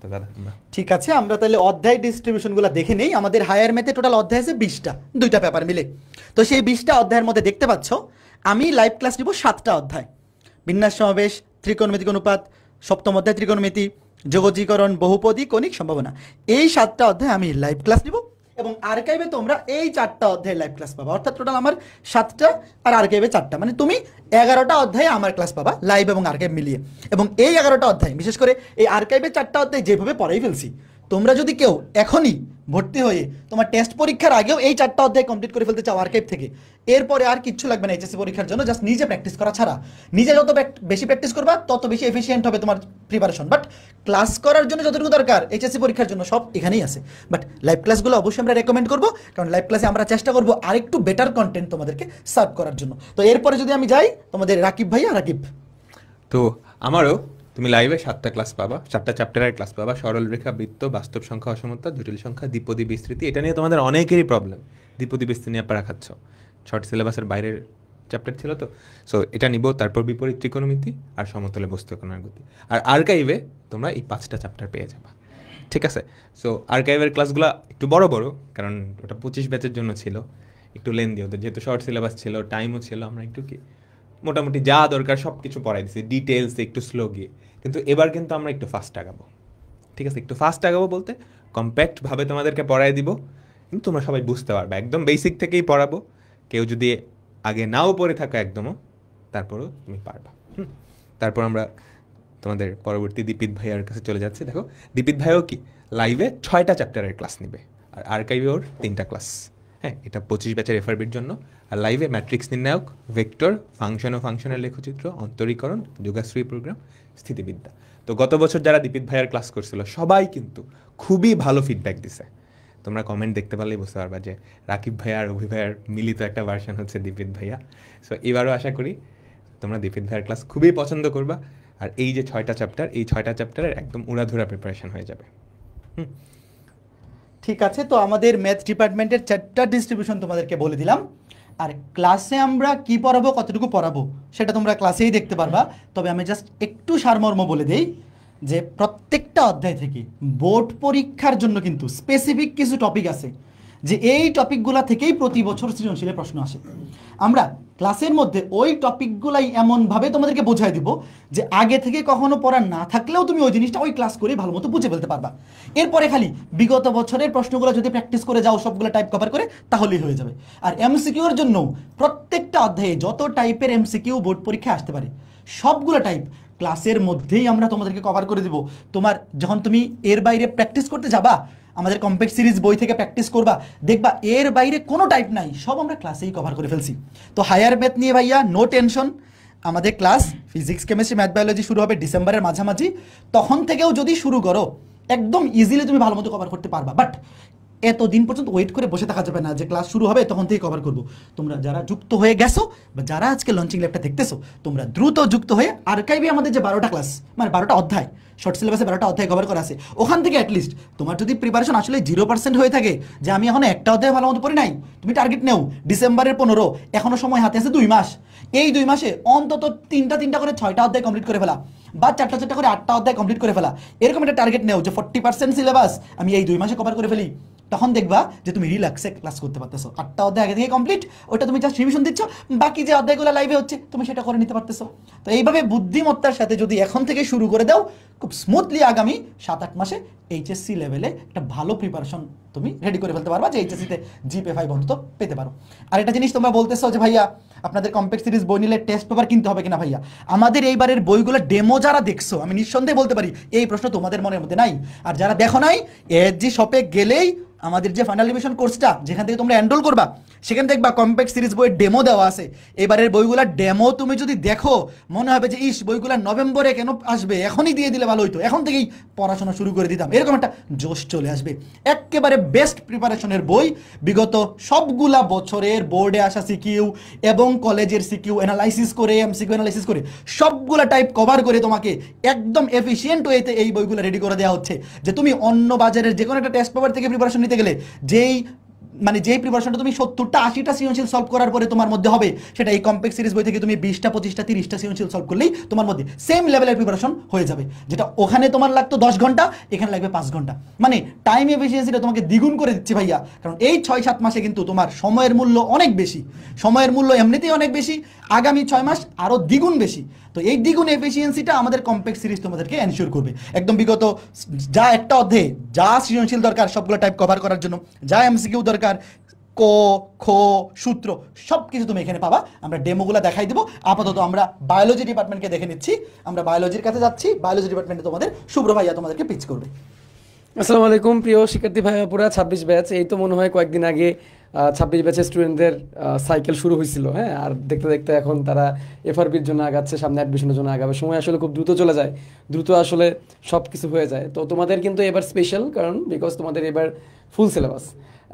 তো দাদা ঠিক আছে, আমরা তাহলে অধ্যায় ডিস্ট্রিবিউশনগুলো দেখে নেই। আমাদের হায়ার ম্যাথে টোটাল অধ্যায় আছে 20টা, 2টা পেপার মিলে। তো সেই 20টা অধ্যায়ের মধ্যে দেখতে পাচ্ছ আমি লাইভ ক্লাস নিব 7টা অধ্যায়। বিন্যাস সমাবেশ, ত্রিকোণমিতিক অনুপাত, সপ্তম অধ্যায় ত্রিকোণমিতি, যোগজীকরণ, বহুপদী, কণিক সম্ভাবনা, এই 7টা অধ্যায় আমি লাইভ ক্লাস নিব। এবং আর্কাইভে তোমরা এই 4টা অধ্যায় লাইভ ক্লাস পাবা। অর্থাৎ টোটাল আমার 7টা আর আর্কাইভে 4টা, মানে তুমি 11টা অধ্যায়ে আমার ক্লাস পাবা লাইভ এবং আর্কাইভ মিলিয়ে। এবং এই 11টা অধ্যায়, বিশেষ করে এই আর্কাইভে 4টা অধ্যায় যেভাবে পড়াই ফেলছি, তোমরা যদি কেউ এখনই ভর্তি হয়ে তোমার টেস্ট পরীক্ষার আগেও এই 4টা অধ্যায় কমপ্লিট করে ফেলতে চাও আর্কাইভ থেকে, এরপরে আর কিচ্ছু লাগবে না এইচএসসি পরীক্ষার জন্য, জাস্ট নিজে প্র্যাকটিস করা ছাড়া। নিজে যত বেশি প্র্যাকটিস করবা তত বেশি এফিসিয়েন্ট হবে তোমার প্রিপারেশন। বাট ক্লাস করার জন্য যতটুকু দরকার এইচএসসি পরীক্ষার জন্য সব এখানেই আছে। বাট লাইভ ক্লাসগুলো অবশ্যই আমরা রেকমেন্ড করবো, কারণ লাইভ ক্লাসে আমরা চেষ্টা করবো আরেকটু বেটার কন্টেন্ট তোমাদেরকে সার্ভ করার জন্য। তো এরপরে যদি আমি যাই তোমাদের রাকিব ভাইয়া, রাকিব। তো আমারও তুমি লাইভে 7টা ক্লাস পাবা, 4টা চ্যাপ্টারের ক্লাস পাবা। সরল রেখা, বৃত্ত, বাস্তব সংখ্যা, অসমতা, জটিল সংখ্যা, দ্বিপদী বিস্তৃতি, এটা নিয়ে তোমাদের অনেকেরই প্রবলেম। দ্বিপদী বিস্তৃতি নিয়ে পারা খাচ্ছ, শর্ট সিলেবাসের বাইরের চ্যাপ্টার ছিল তো। সো এটা নিব, তারপর বিপরীত ত্রিকোণমিতি আর সমতলে বস্তু কোণের গতি। আর আর্কাইভে তোমরা এই 5টা চ্যাপ্টার পেয়ে যাবা, ঠিক আছে? সো আর্কাইভের ক্লাসগুলো একটু বড় বড়, কারণ ওটা 25 ব্যাচের জন্য ছিল, একটু লেন্দি ওদের, যেহেতু শর্ট সিলেবাস ছিল, টাইমও ছিল, আমরা একটু কি মোটামুটি যা দরকার সব কিছু পড়াই দিচ্ছি, ডিটেলস একটু স্লো গিয়ে। কিন্তু এবার কিন্তু আমরা একটু ফাস্ট আগাবো, ঠিক আছে? একটু ফাস্ট আগাবো বলতে কম্প্যাক্টভাবে তোমাদেরকে পড়াই দিব, কিন্তু তোমরা সবাই বুঝতে পারবে, একদম বেসিক থেকেই পড়াবো। কেউ যদি আগে নাও পড়ে থাকো একদমও, তারপরও তুমি পারবা। তারপর আমরা তোমাদের পরবর্তী দীপিত ভাইয়ার কাছে চলে যাচ্ছি। দেখো, দীপিত ভাইও কি লাইভে 6টা চ্যাপ্টারের ক্লাস নেবে, আর আর্কাইভে ওর 3টা ক্লাস। হ্যাঁ, এটা 25 ব্যাচের এফআরবির জন্য। আর লাইভে ম্যাট্রিক্স নির্ণায়ক, ভেক্টর, ফাংশন ও ফাংশনের লেখচিত্র, অন্তরীকরণ, যোগাশ্রী প্রোগ্রাম, স্থিতিবিদ্যা। তো গত বছর যারা দীপিত ভাইয়ার ক্লাস করছিল সবাই কিন্তু খুবই ভালো ফিডব্যাক দিছে। তোমরা কমেন্ট দেখতে পারলেই বুঝতে পারবা যে রাকিব ভাইয়া আর অভি ভাইয়ার মিলিত একটা ভার্সন হচ্ছে দীপিত ভাইয়া। সো এবারও আশা করি তোমরা দীপিত ভাইয়ার ক্লাস খুবই পছন্দ করবা। আর এই যে 6টা চ্যাপ্টার, এই 6টা চ্যাপ্টারের একদম উড়াধুরা প্রিপারেশন হয়ে যাবে। ঠিক আছে, তো আমাদের ম্যাথ ডিপার্টমেন্টের 4টা ডিস্ট্রিবিউশন তোমাদেরকে বলে দিলাম। আর ক্লাসে আমরা কি পড়াবো, কতটুকু পড়াবো, সেটা তোমরা ক্লাসেই দেখতে পারবা। তবে আমি জাস্ট একটু সারমর্ম বলে দেই যে প্রত্যেকটা অধ্যায় থেকে বোর্ড পরীক্ষার জন্য কিন্তু স্পেসিফিক কিছু টপিক আছে, যে এই টপিকগুলা থেকেই প্রতি বছর সৃজনশীলের প্রশ্ন আসে। আমরা ক্লাসের মধ্যে ওই টপিকগুলাই এমনভাবে তোমাদেরকে বোঝাই দিব যে আগে থেকে কখনো পড়া না থাকলেও তুমি ওই জিনিসটা ওই ক্লাস করে ভালো মতো বুঝে ফেলতে পারবা। এরপরে খালি বিগত বছরের প্রশ্নগুলো যদি প্র্যাকটিস করে যাও, সবগুলো টাইপ কভার করে, তাহলেই হয়ে যাবে। আর এমসিকিউর জন্য প্রত্যেকটা অধ্যায়ে যত টাইপের এমসিকিউ বোর্ড পরীক্ষায় আসতে পারে সবগুলো টাইপ ক্লাসের মধ্যেই আমরা তোমাদেরকে কভার করে দিব। তোমার যখন তুমি এর বাইরে প্র্যাকটিস করতে যাবা, আমাদের কম্প্যাক্ট সিরিজ বই থেকে প্র্যাকটিস করবা, দেখবা এর বাইরে কোনো টাইপ নাই, সব আমরা ক্লাসেই কভার করে ফেলছি। তো হায়ার ম্যাথ নিয়ে ভাইয়া নো টেনশন, আমাদের class physics, chemistry, math, biology শুরু হবে ডিসেম্বরের মাঝামাঝি। তখন থেকেও যদি শুরু করো একদম ইজিলি তুমি ভালো মতো কভার করতে পারবা। বাট এতদিন পর্যন্ত ওয়েট করে বসে থাকা যাবে না যে ক্লাস শুরু হবে তখন থেকে কভার করবো। তোমরা যারা যুক্ত হয়ে গেছো বা যারা আজকে লঞ্চিং ল্যাবটা দেখতেছো, তোমরা দ্রুত যুক্ত হয়ে আর্কাইভে আমাদের যে 12টা ক্লাস, মানে 12টা অধ্যায়, শর্ট সিলেবাসে 12টা অধ্যায় কভার করা আছে, ওখান থেকে অ্যাটলিস্ট তোমার যদি প্রিপারেশন আসলে 0% হয়ে থাকে, যে আমি এখন একটা অধ্যায় ভালো মতো পড়ি নাই, তুমি টার্গেট নেও ডিসেম্বরের 15, এখনো সময় হাতে আছে 2 মাস। এই 2 মাসে অন্তত 3টা করে 6টা অধ্যায় কমপ্লিট করে ফেলা, বা 4টা করে 8টা অধ্যায় কমপ্লিট করে ফেলা, এরকম একটা টার্গেট নেও যে 40% সিলেবাস আমি এই 2 মাসে কভার করে ফেলি। তখন দেখবা যে তুমি রিল্যাক্সে ক্লাস করতে পারতেছো। 8টা অধ্যায় আগে থেকে কমপ্লিট, ওটা তুমি জাস্ট রিভিশন দিচ্ছ, বাকি যে অধ্যায়গুলো লাইভে হচ্ছে তুমি সেটা করে নিতে পারতেছো। তো এইভাবে বুদ্ধিমত্তার সাথে যদি এখন থেকে শুরু করে দাও, খুব স্মুথলি আগামী 7-8 মাসে এইচএসসি লেভেলে একটা ভালো প্রিপারেশন তুমি রেডি করে ফেলতে পারবা, যে এইচএসসিতে জিপে 5 অন্তত পেতে পারো। আর একটা জিনিস তোমরা বলতেছো যে ভাইয়া আপনাদের কমপ্লেক্স সিরিজ বই নিলে টেস্ট পেপার কিনতে হবে কিনা। ভাইয়া আমাদের এইবারের বইগুলো ডেমো যারা দেখছো, আমি নিঃসন্দেহে বলতে পারি এই প্রশ্ন তোমাদের মনের মধ্যে নাই। আর যারা দেখো নাই, এসজি শপে গেলেই আমাদের যে ফাইনাল রিভিশন কোর্সটা যেখান থেকে তোমরা এনরোল করবা, সেখানে দেখবা কমপ্লেক্স সিরিজ বইয়ের ডেমো দেওয়া আছে। এবারের বইগুলোর ডেমো তুমি যদি দেখো, মনে হবে যে ইস বইগুলো নভেম্বরে কেন আসবে, এখনই দিয়ে দিলে ভালো হইতো, এখন থেকেই পড়াশোনা শুরু করে দিতাম, এরকম একটা জোশ চলে আসবে। একেবারে বেস্ট প্রিপারেশনের বই, বিগত সবগুলা বছরের বোর্ডে আসা সিকিউ এবং কলেজের সিকিউ অ্যানালাইসিস করে, এমসিকিউ অ্যানালাইসিস করে, সবগুলা টাইপ কভার করে তোমাকে একদম এফিশিয়েন্ট ওয়েতে এই বইগুলো রেডি করে দেওয়া হচ্ছে, যে তুমি অন্য বাজারের যে কোনো একটা টেস্ট পেপার থেকে প্রিপারেশন নিতে গেলে যেই প্রিপারেশনটা তুমি 70টা 80টা সৃজনশীল সলভ করার পরে তোমার মধ্যে হবে, সেটা এই কমপ্লেক্স সিরিজ বই থেকে তুমি 20টা 25টা 30টা সৃজনশীল সলভ করলেই তোমার মধ্যে সেম লেভেলের প্রিপারেশন হয়ে যাবে। যেটা ওখানে তোমার লাগতো 10 ঘন্টা, এখানে লাগবে 5 ঘন্টা, মানে টাইম এফিসিয়েন্সিটা তোমাকে দ্বিগুণ করে দিচ্ছে ভাইয়া। কারণ এই 6-7 মাসে কিন্তু তোমার সময়ের মূল্য অনেক বেশি, সময়ের মূল্য এমনিতেই অনেক বেশি, আগামী 6 মাস আরও দ্বিগুণ বেশি। তো এই দ্বিগুণ এফিসিয়েন্সিটা আমাদের কমপ্লেক্স সিরিজ তোমাদেরকে এনশিওর করবে। একদম বিগত যা একটা অধ্যায়ে যা সৃজনশীল দরকার সবগুলো টাইপ কভার করার জন্য, যা এমসিকিউ দরকার, ক খ সূত্র সব কিছু তুমি এখানে পাবা। আমরা ডেমোগুলো দেখাই দেবো। আপাতত আমরা বায়োলজি ডিপার্টমেন্টকে দেখে নিচ্ছি, আমরা বায়োলজির কাছে যাচ্ছি। বায়োলজি ডিপার্টমেন্টে তোমাদের শুভ্র ভাইয়া তোমাদেরকে পিচ করবে। আসসালামু আলাইকুম প্রিয় শিক্ষার্থী ভাইয়া, পুরা 26 ব্যাচ। এই তো মনে হয় কয়েকদিন আগে 26 ব্যাচের স্টুডেন্টদের সাইকেল শুরু হয়েছিল, হ্যাঁ। আর দেখতে দেখতে এখন তারা এফআরবির জন্য আগাচ্ছে, সামনে অ্যাডমিশনের জন্য আগাবে। সময় আসলে খুব দ্রুত চলে যায়, দ্রুত আসলে সব কিছু হয়ে যায়। তো তোমাদের কিন্তু এবার স্পেশাল, কারণ বিকজ তোমাদের এবার ফুল সিলেবাস।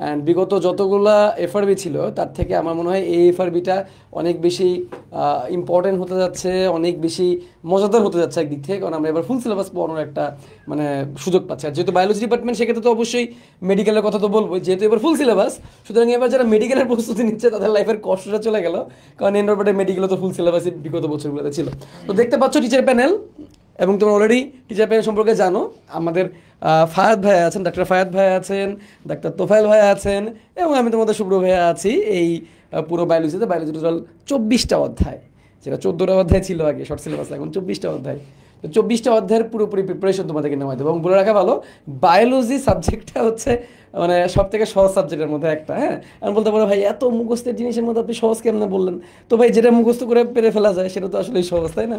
অ্যান্ড বিগত যতগুলা এফআরবি ছিল তার থেকে আমার মনে হয় এই এফআরবিটা অনেক বেশি ইম্পর্টেন্ট হতে যাচ্ছে, অনেক বেশি মজাদার হতে যাচ্ছে একদিক থেকে, কারণ আমরা এবার ফুল সিলেবাস পড়ানোর একটা মানে সুযোগ পাচ্ছি। আর যেহেতু বায়োলজি ডিপার্টমেন্ট, সেক্ষেত্রে তো অবশ্যই মেডিকেলের কথা তো বলবো, যেহেতু এবার ফুল সিলেবাস, সুতরাং এবার যারা মেডিকেলের প্রস্তুতি নিচ্ছে তাদের লাইফের কষ্টটা চলে গেল, কারণ এন্ডারপার্টে মেডিকেলও তো ফুল সিলেবাসই বিগত বছরগুলোতে ছিল। তো দেখতে পাচ্ছ টিচার প্যানেল, এবং তোমরা অলরেডি টিচার প্যানেল সম্পর্কে জানো। আমাদের ফায়াদ ভাইয়া আছেন, ডাক্তার ফায়াদ ভাইয়া আছেন, ডাক্তার তোফায়েল ভাইয়া আছেন, এবং আমি তোমাদের শুভ্র ভাইয়া আছি। এই পুরো বায়োলজি টোটাল 24টা অধ্যায়, যেটা 14টা অধ্যায় ছিল আগে শর্ট সিলেবাস, এখন 24টা অধ্যায়। তো 24টা অধ্যায়ের পুরোপুরি প্রিপারেশন তোমাদেরকে নেওয়া দেবো। এবং বলে রাখা ভালো, বায়োলজি সাবজেক্টটা হচ্ছে মানে সব থেকে সহজ সাবজেক্টের মধ্যে একটা, হ্যাঁ। আমি বলতে পারো ভাই এত মুখস্থের জিনিসের মধ্যে আপনি সহজ কেমন বললেন? তো ভাই যেটা মুখস্থ করে পেরে ফেলা যায় সেটা তো আসলে সহজ, তাই না?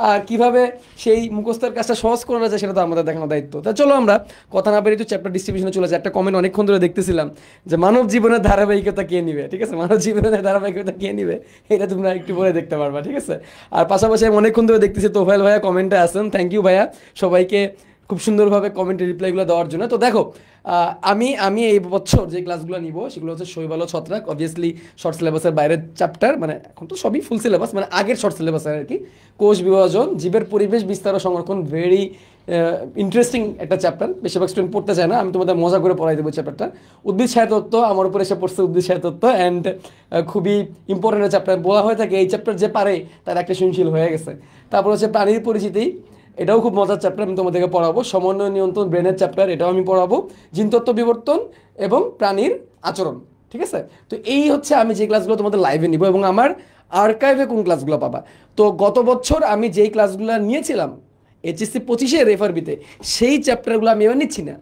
আর কীভাবে সেই মুখস্থের কাজটা সহজ করা যায় সেটা তো আমাদের দেখানো দায়িত্ব। তা চলো আমরা কথা না বেরিয়ে তো চ্যাপ্টার ডিস্ট্রিবিউশনে চলে যায়। একটা কমেন্ট অনেকক্ষণ ধরে দেখতেছিলাম যে মানব জীবনের ধারাবাহিকতা কে নিবে, ঠিক আছে? মানব জীবনের ধারাবাহিকতা কে নিবে এটা তোমরা একটু পরে দেখতে পারবা, ঠিক আছে? আর পাশাপাশি আমি অনেকক্ষণ ধরে দেখতেছি তোফায়েল ভাইয়া কমেন্টে আসেন, থ্যাংক ইউ ভাইয়া সবাইকে খুব সুন্দরভাবে কমেন্টের রিপ্লাইগুলো দেওয়ার জন্য। তো দেখো, আমি এই বছর যে ক্লাসগুলো নিব সেগুলো হচ্ছে শৈবাল ও ছত্রাক, অবভিয়াসলি শর্ট সিলেবাসের বাইরের চ্যাপ্টার, মানে এখন তো সবই ফুল সিলেবাস, মানে আগের শর্ট সিলেবাসের আর কি। কোষ বিভাজন, জীবের পরিবেশ, বিস্তার ও সংরক্ষণ, ভেরি ইন্টারেস্টিং একটা চ্যাপ্টার, বেশিরভাগ স্টুডেন্ট পড়তে চায় না, আমি তোমাদের মজা করে পড়াই দেবো চ্যাপ্টারটা। উদ্ভিদ ছায়াতত্ত্ব, আমার উপর এসে পড়ছে উদ্ভিদ ছায়াতত্ত্ব, অ্যান্ড খুবই ইম্পর্টেন্ট চ্যাপ্টার। বলা হয়ে থাকে এই চ্যাপ্টার যে পারে তার একটা সৃজনশীল হয়ে গেছে। তারপর হচ্ছে প্রাণীর পরিচিতি, এটাও খুব মজার চ্যাপ্টার, আমি তোমাদেরকে পড়াবো। সমন্বয় নিয়ন্ত্রণ, ব্রেনের চ্যাপ্টার, এটাও আমি পড়াবো। জিনতত্ত্ব বিবর্তন এবং প্রাণীর আচরণ, ঠিক আছে? তো এই হচ্ছে আমি যে ক্লাসগুলো তোমাদের লাইভে নিব, এবং আমার আর্কাইভে কোন ক্লাসগুলো পাবা। তো গত বছর আমি যেই ক্লাসগুলো নিয়েছিলাম এইচএসসি 25-এর এফআরবিতে, সেই চ্যাপ্টারগুলো আমি এবার নিচ্ছি না,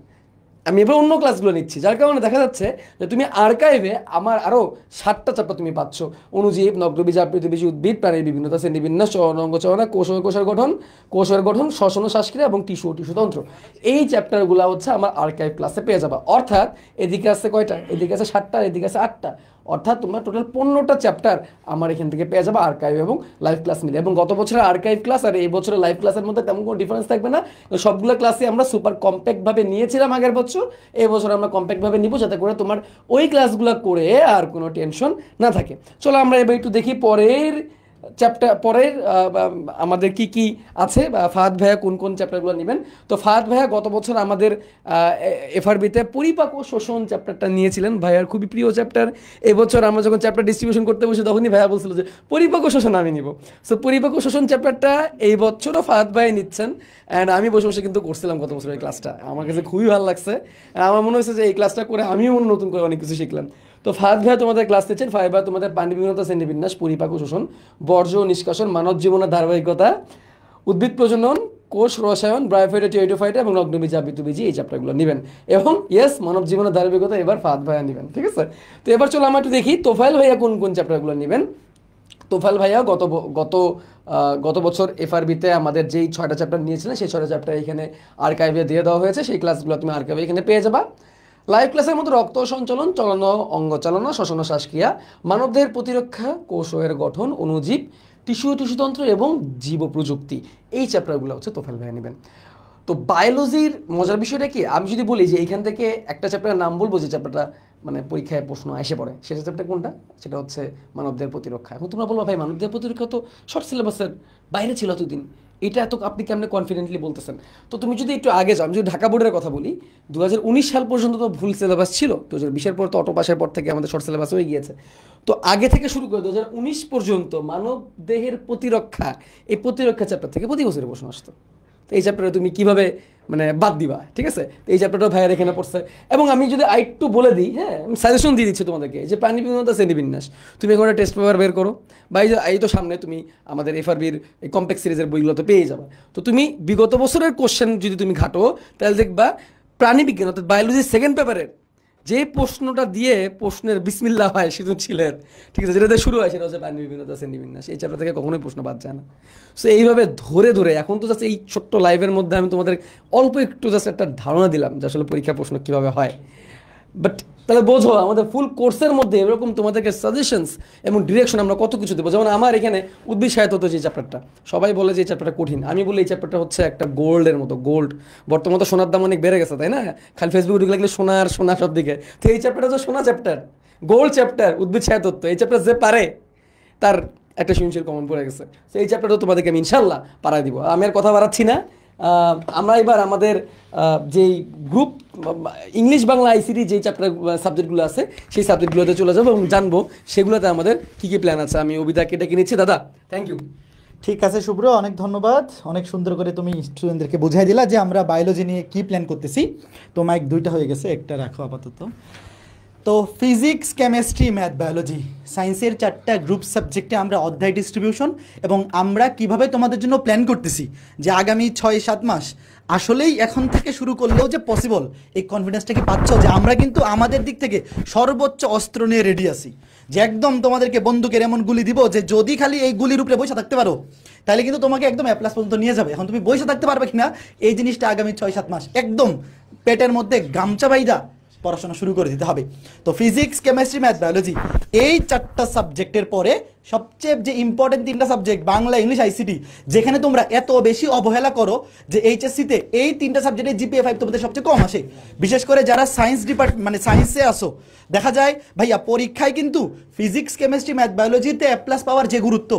আমি এবার অন্য ক্লাসগুলো নিচ্ছি। যার কারণে দেখা যাচ্ছে যে তুমি আর্কাইভে আমার আরও 7টা চ্যাপ্টার তুমি পাচ্ছ। অণুজীব, নগ্নবীজ, আপৃতবীজ, উদ্ভিদ, প্রাণীর বিভিন্নতা, শ্রেণীবিন্যাস, চলনাঙ্গচলনা, কোষের গঠন, শ্বসন ও শ্বাসক্রিয়া এবং টিস্যুতন্ত্র, এই চ্যাপ্টারগুলো হচ্ছে আমার আর্কাইভ ক্লাসে পেয়ে যাবা। অর্থাৎ এদিকে আছে কয়টা? এদিকে আছে 7টা, এদিকে আছে 8টা, অর্থাৎ তোমরা টোটাল 15টা চ্যাপ্টার আমার এখান থেকে পেয়ে যাবে আর্কাইভ এবং লাইভ ক্লাস মিলে। এবং গত বছরের আর্কাইভ ক্লাস আর এই বছরের লাইভ ক্লাসের মধ্যে তেমন কোনো ডিফারেন্স থাকবে না। সবগুলো ক্লাসে আমরা সুপার কম্প্যাক্টভাবে নিয়েছিলাম আগের বছর, এই বছর আমরা কম্প্যাক্টভাবে নিব, যাতে করে তোমার ওই ক্লাসগুলো করে আর কোনো টেনশন না থাকে। চলো আমরা এবার একটু দেখি পরের চ্যাপ্টার পরের আমাদের কি কি আছে বা ফাহাদ ভাইয়া কোন কোন চ্যাপ্টারগুলো নেবেন। তো ফাহাদ ভাইয়া গত বছর আমাদের এফআরবিতে পরিপাক ও শোষণ চ্যাপ্টারটা নিয়েছিলেন, ভাইয়ার খুবই প্রিয় চ্যাপ্টার। এবছর আমরা যখন চ্যাপ্টার ডিস্ট্রিবিউশন করতে বসে তখনই ভাইয়া বলছিল যে পরিপাক ও শোষণ আমি নিব। সো পরিপাক ও শোষণ চ্যাপ্টারটা এই বছরও ফাহাদ ভাই নিচ্ছেন, অ্যান্ড আমি বসে বসে কিন্তু করছিলাম গত বছর এই ক্লাসটা, আমার কাছে খুবই ভালো লাগছে। আমার মনে হয়েছে যে এই ক্লাসটা করে আমিও নতুন করে অনেক কিছু শিখলাম। তো ফাহাদ ভাইয়া তোমাদের ক্লাস নিচ্ছেন, ফাহাদ ভাইয়া তোমাদের পানিবিহীনতা শ্রেণীবিন্যাস, পরিপাক ও শোষণ, বর্জ্য ও নিষ্কাশন, মানব জীবনের ধারাবাহিকতা, উদ্ভিদ প্রজনন, কোষ রসায়ন, ব্রায়োফাইটা, টিওটোফাইটা এবং নগ্নবীজ আবৃতবীজি এই চ্যাপ্টারগুলো নেবেন। এবং ইয়েস, মানব জীবনের ধারাবাহিকতা এবার ফাহাদ ভাইয়া নেবেন, ঠিক আছে। তো এবার চলো আমরা একটু দেখি তোফায়েল ভাইয়া কোন কোন চ্যাপ্টারগুলো নেবেন। তোফায়েল ভাইয়া গত বছর এফআরবিতে আমাদের যেই 6টা চ্যাপ্টার নিয়েছিলেন সেই 6টা চ্যাপ্টার এখানে আর্কাইভে দিয়ে দেওয়া হয়েছে, সেই ক্লাসগুলো তুমি আর্কাইভে এখানে পেয়ে যাবা। লাইভ ক্লাসের মধ্যে রক্ত সঞ্চালন, চলন অঙ্গ চালনা, শ্বসন ও শ্বাসক্রিয়া, মানবদেহের প্রতিরক্ষা, কোষের গঠন, অণুজীব, টিস্যুতন্ত্র এবং জীব প্রযুক্তি, এই চ্যাপ্টারগুলো হচ্ছে তোফায়েল ভাইয়া নেবেন। তো বায়োলজির মজার বিষয়টা কি, আমি যদি বলি যে এইখান থেকে একটা চ্যাপ্টারের নাম বলবো যে চ্যাপ্টারটা মানে পরীক্ষায় প্রশ্ন এসে পড়ে, সেটা চ্যাপ্টার কোনটা, সেটা হচ্ছে মানবদেহের প্রতিরক্ষা। এখন তোমরা বলবো ভাই মানবদেহের প্রতিরক্ষা তো শর্ট সিলেবাসের বাইরে ছিল এতদিন, এটা এত আপনি কেমনে কনফিডেন্টলি বলতেছেন। তো তুমি যদি একটু আগে যাও, আমি যদি ঢাকা বোর্ডের কথা বলি, 2019 সাল পর্যন্ত তো ভুল সিলেবাস ছিল, 2020-এর পর তো অটো পাসের পর থেকে আমাদের শর্ট সিলেবাস হয়ে গিয়েছে। তো আগে থেকে শুরু করে 2019 পর্যন্ত মানব দেহের প্রতিরক্ষা, এই প্রতিরক্ষা চ্যাপ্টার থেকে প্রতি বছরের প্রশ্ন আসতো। তো এই চ্যাপ্টারে তুমি কিভাবে মানে বাদ দিবা, ঠিক আছে। তো এই চ্যাপ্টারটা ভাইয়ার এখানে পড়ছে। এবং আমি যদি আরেকটু বলে দিই, হ্যাঁ আমি সাজেশন দিয়ে দিচ্ছি তোমাদেরকে, যে প্রাণীবিহীনতা শ্রেণীবিন্যাস তুমি এখন একটা টেস্ট পেপার বের করো, বা এই তো সামনে তুমি আমাদের এফআরবির এই কমপ্লেক্স সিরিজের বইগুলো তো পেয়ে যাবে। তো তুমি বিগত বছরের কোশ্চেন যদি তুমি ঘাটো, তাহলে দেখবা প্রাণীবিজ্ঞান অর্থাৎ বায়োলজির সেকেন্ড পেপারের যে প্রশ্নটা দিয়ে প্রশ্নের বিসমিল্লাহ হয় সৃজনশীলের, ঠিক আছে, যেটাতে শুরু হয় সেটা হচ্ছে প্রাণীবিহীনতা শ্রেণীবিন্যাস, এই চ্যাপ্টার থেকে কখনোই প্রশ্ন বাদ যায় না। সো এইভাবে ধরে ধরে এখন তো জাস্ট এই ছোট্ট লাইভের মধ্যে আমি তোমাদের অল্প একটু জাস্ট একটা ধারণা দিলাম যে আসলে পরীক্ষা প্রশ্ন কীভাবে হয়, বাট তাহলে বোঝো আমাদের ফুল কোর্সের মধ্যে এরকম তোমাদেরকে সাজেশনস এবং ডিরেকশন আমরা কত কিছু দেবো। যেমন আমার এখানে উদ্ভিদ সাহিত্য যে চ্যাপ্টারটা, সবাই বলে যে এই চ্যাপ্টারটা কঠিন, আমি বলি এই চ্যাপ্টারটা হচ্ছে একটা গোল্ডের মতো। গোল্ড বর্তমানে তো সোনার দাম অনেক বেড়ে গেছে, তাই না, খালি ফেসবুকে ঢুকে লাগলে সোনার সোনা সব দিকে। তো এই চ্যাপ্টারটা হচ্ছে সোনা চ্যাপ্টার, গোল্ড চ্যাপ্টার, উদ্ভিদ সাহিত্য। এই চ্যাপ্টার যে পারে তার একটা সৃজনশীল কমন পড়ে গেছে। তো এই চ্যাপ্টারটা তোমাদেরকে আমি ইনশাল্লাহ পারাই দিব। আমি আর কথা বাড়াচ্ছি না, আমরা এবার আমাদের যেই গ্রুপ ইংলিশ বাংলা আইসিটি যেই চ্যাপ্টার সাবজেক্টগুলো আছে সেই সাবজেক্টগুলোতে চলে যাবো এবং জানবো সেগুলোতে আমাদের কী কী প্ল্যান আছে। আমি অবিদাকে ডেকে নিচ্ছি। দাদা থ্যাংক ইউ। ঠিক আছে শুভ্র, অনেক ধন্যবাদ, অনেক সুন্দর করে তুমি স্টুডেন্টদেরকে বুঝাই দিলা যে আমরা বায়োলজি নিয়ে কী প্ল্যান করতেছি। তো মাইক 2টা হয়ে গেছে, একটা রাখো আপাতত। তো ফিজিক্স, কেমিস্ট্রি, ম্যাথ, বায়োলজি, সায়েন্সের 4টা গ্রুপ সাবজেক্টে আমরা অধ্যায় ডিস্ট্রিবিউশন এবং আমরা কিভাবে তোমাদের জন্য প্ল্যান করতেছি যে আগামী 6-7 মাস আসলেই এখন থেকে শুরু করলেও যে পসিবল, এই কনফিডেন্সটা কি পাচ্ছ যে আমরা কিন্তু আমাদের দিক থেকে সর্বোচ্চ অস্ত্র নিয়ে রেডি আছি, যে একদম তোমাদেরকে বন্দুকের এমন গুলি দিব যে যদি খালি এই গুলির উপরে বসে থাকতে পারো তাহলে কিন্তু তোমাকে একদম A+ পর্যন্ত নিয়ে যাবে। এখন তুমি বসে থাকতে পারবে কিনা এই জিনিসটা আগামী 6-7 মাস একদম পেটের মধ্যে গামছা বাইদা পড়াশোনা শুরু করে দিতে হবে। তো ফিজিক্স, কেমিস্ট্রি, ম্যাথ, বায়োলজি এই 4টা সাবজেক্টের পরে সবচেয়ে যে ইম্পর্টেন্ট 3টা সাবজেক্ট বাংলা, ইংলিশ, আইসিটি, যেখানে তোমরা এত বেশি অবহেলা করো যে এইচএসসিতে এই 3টা সাবজেক্টে GPA 5 তোমাদের সবচেয়ে কম আসে, বিশেষ করে যারা সায়েন্স ডিপার্টমেন্ট মানে সায়েন্সে আসো, দেখা যায় ভাইয়া পরীক্ষায় কিন্তু ফিজিক্স, কেমিস্ট্রি, ম্যাথ, বায়োলজিতে A+ পাওয়ার যে গুরুত্ব,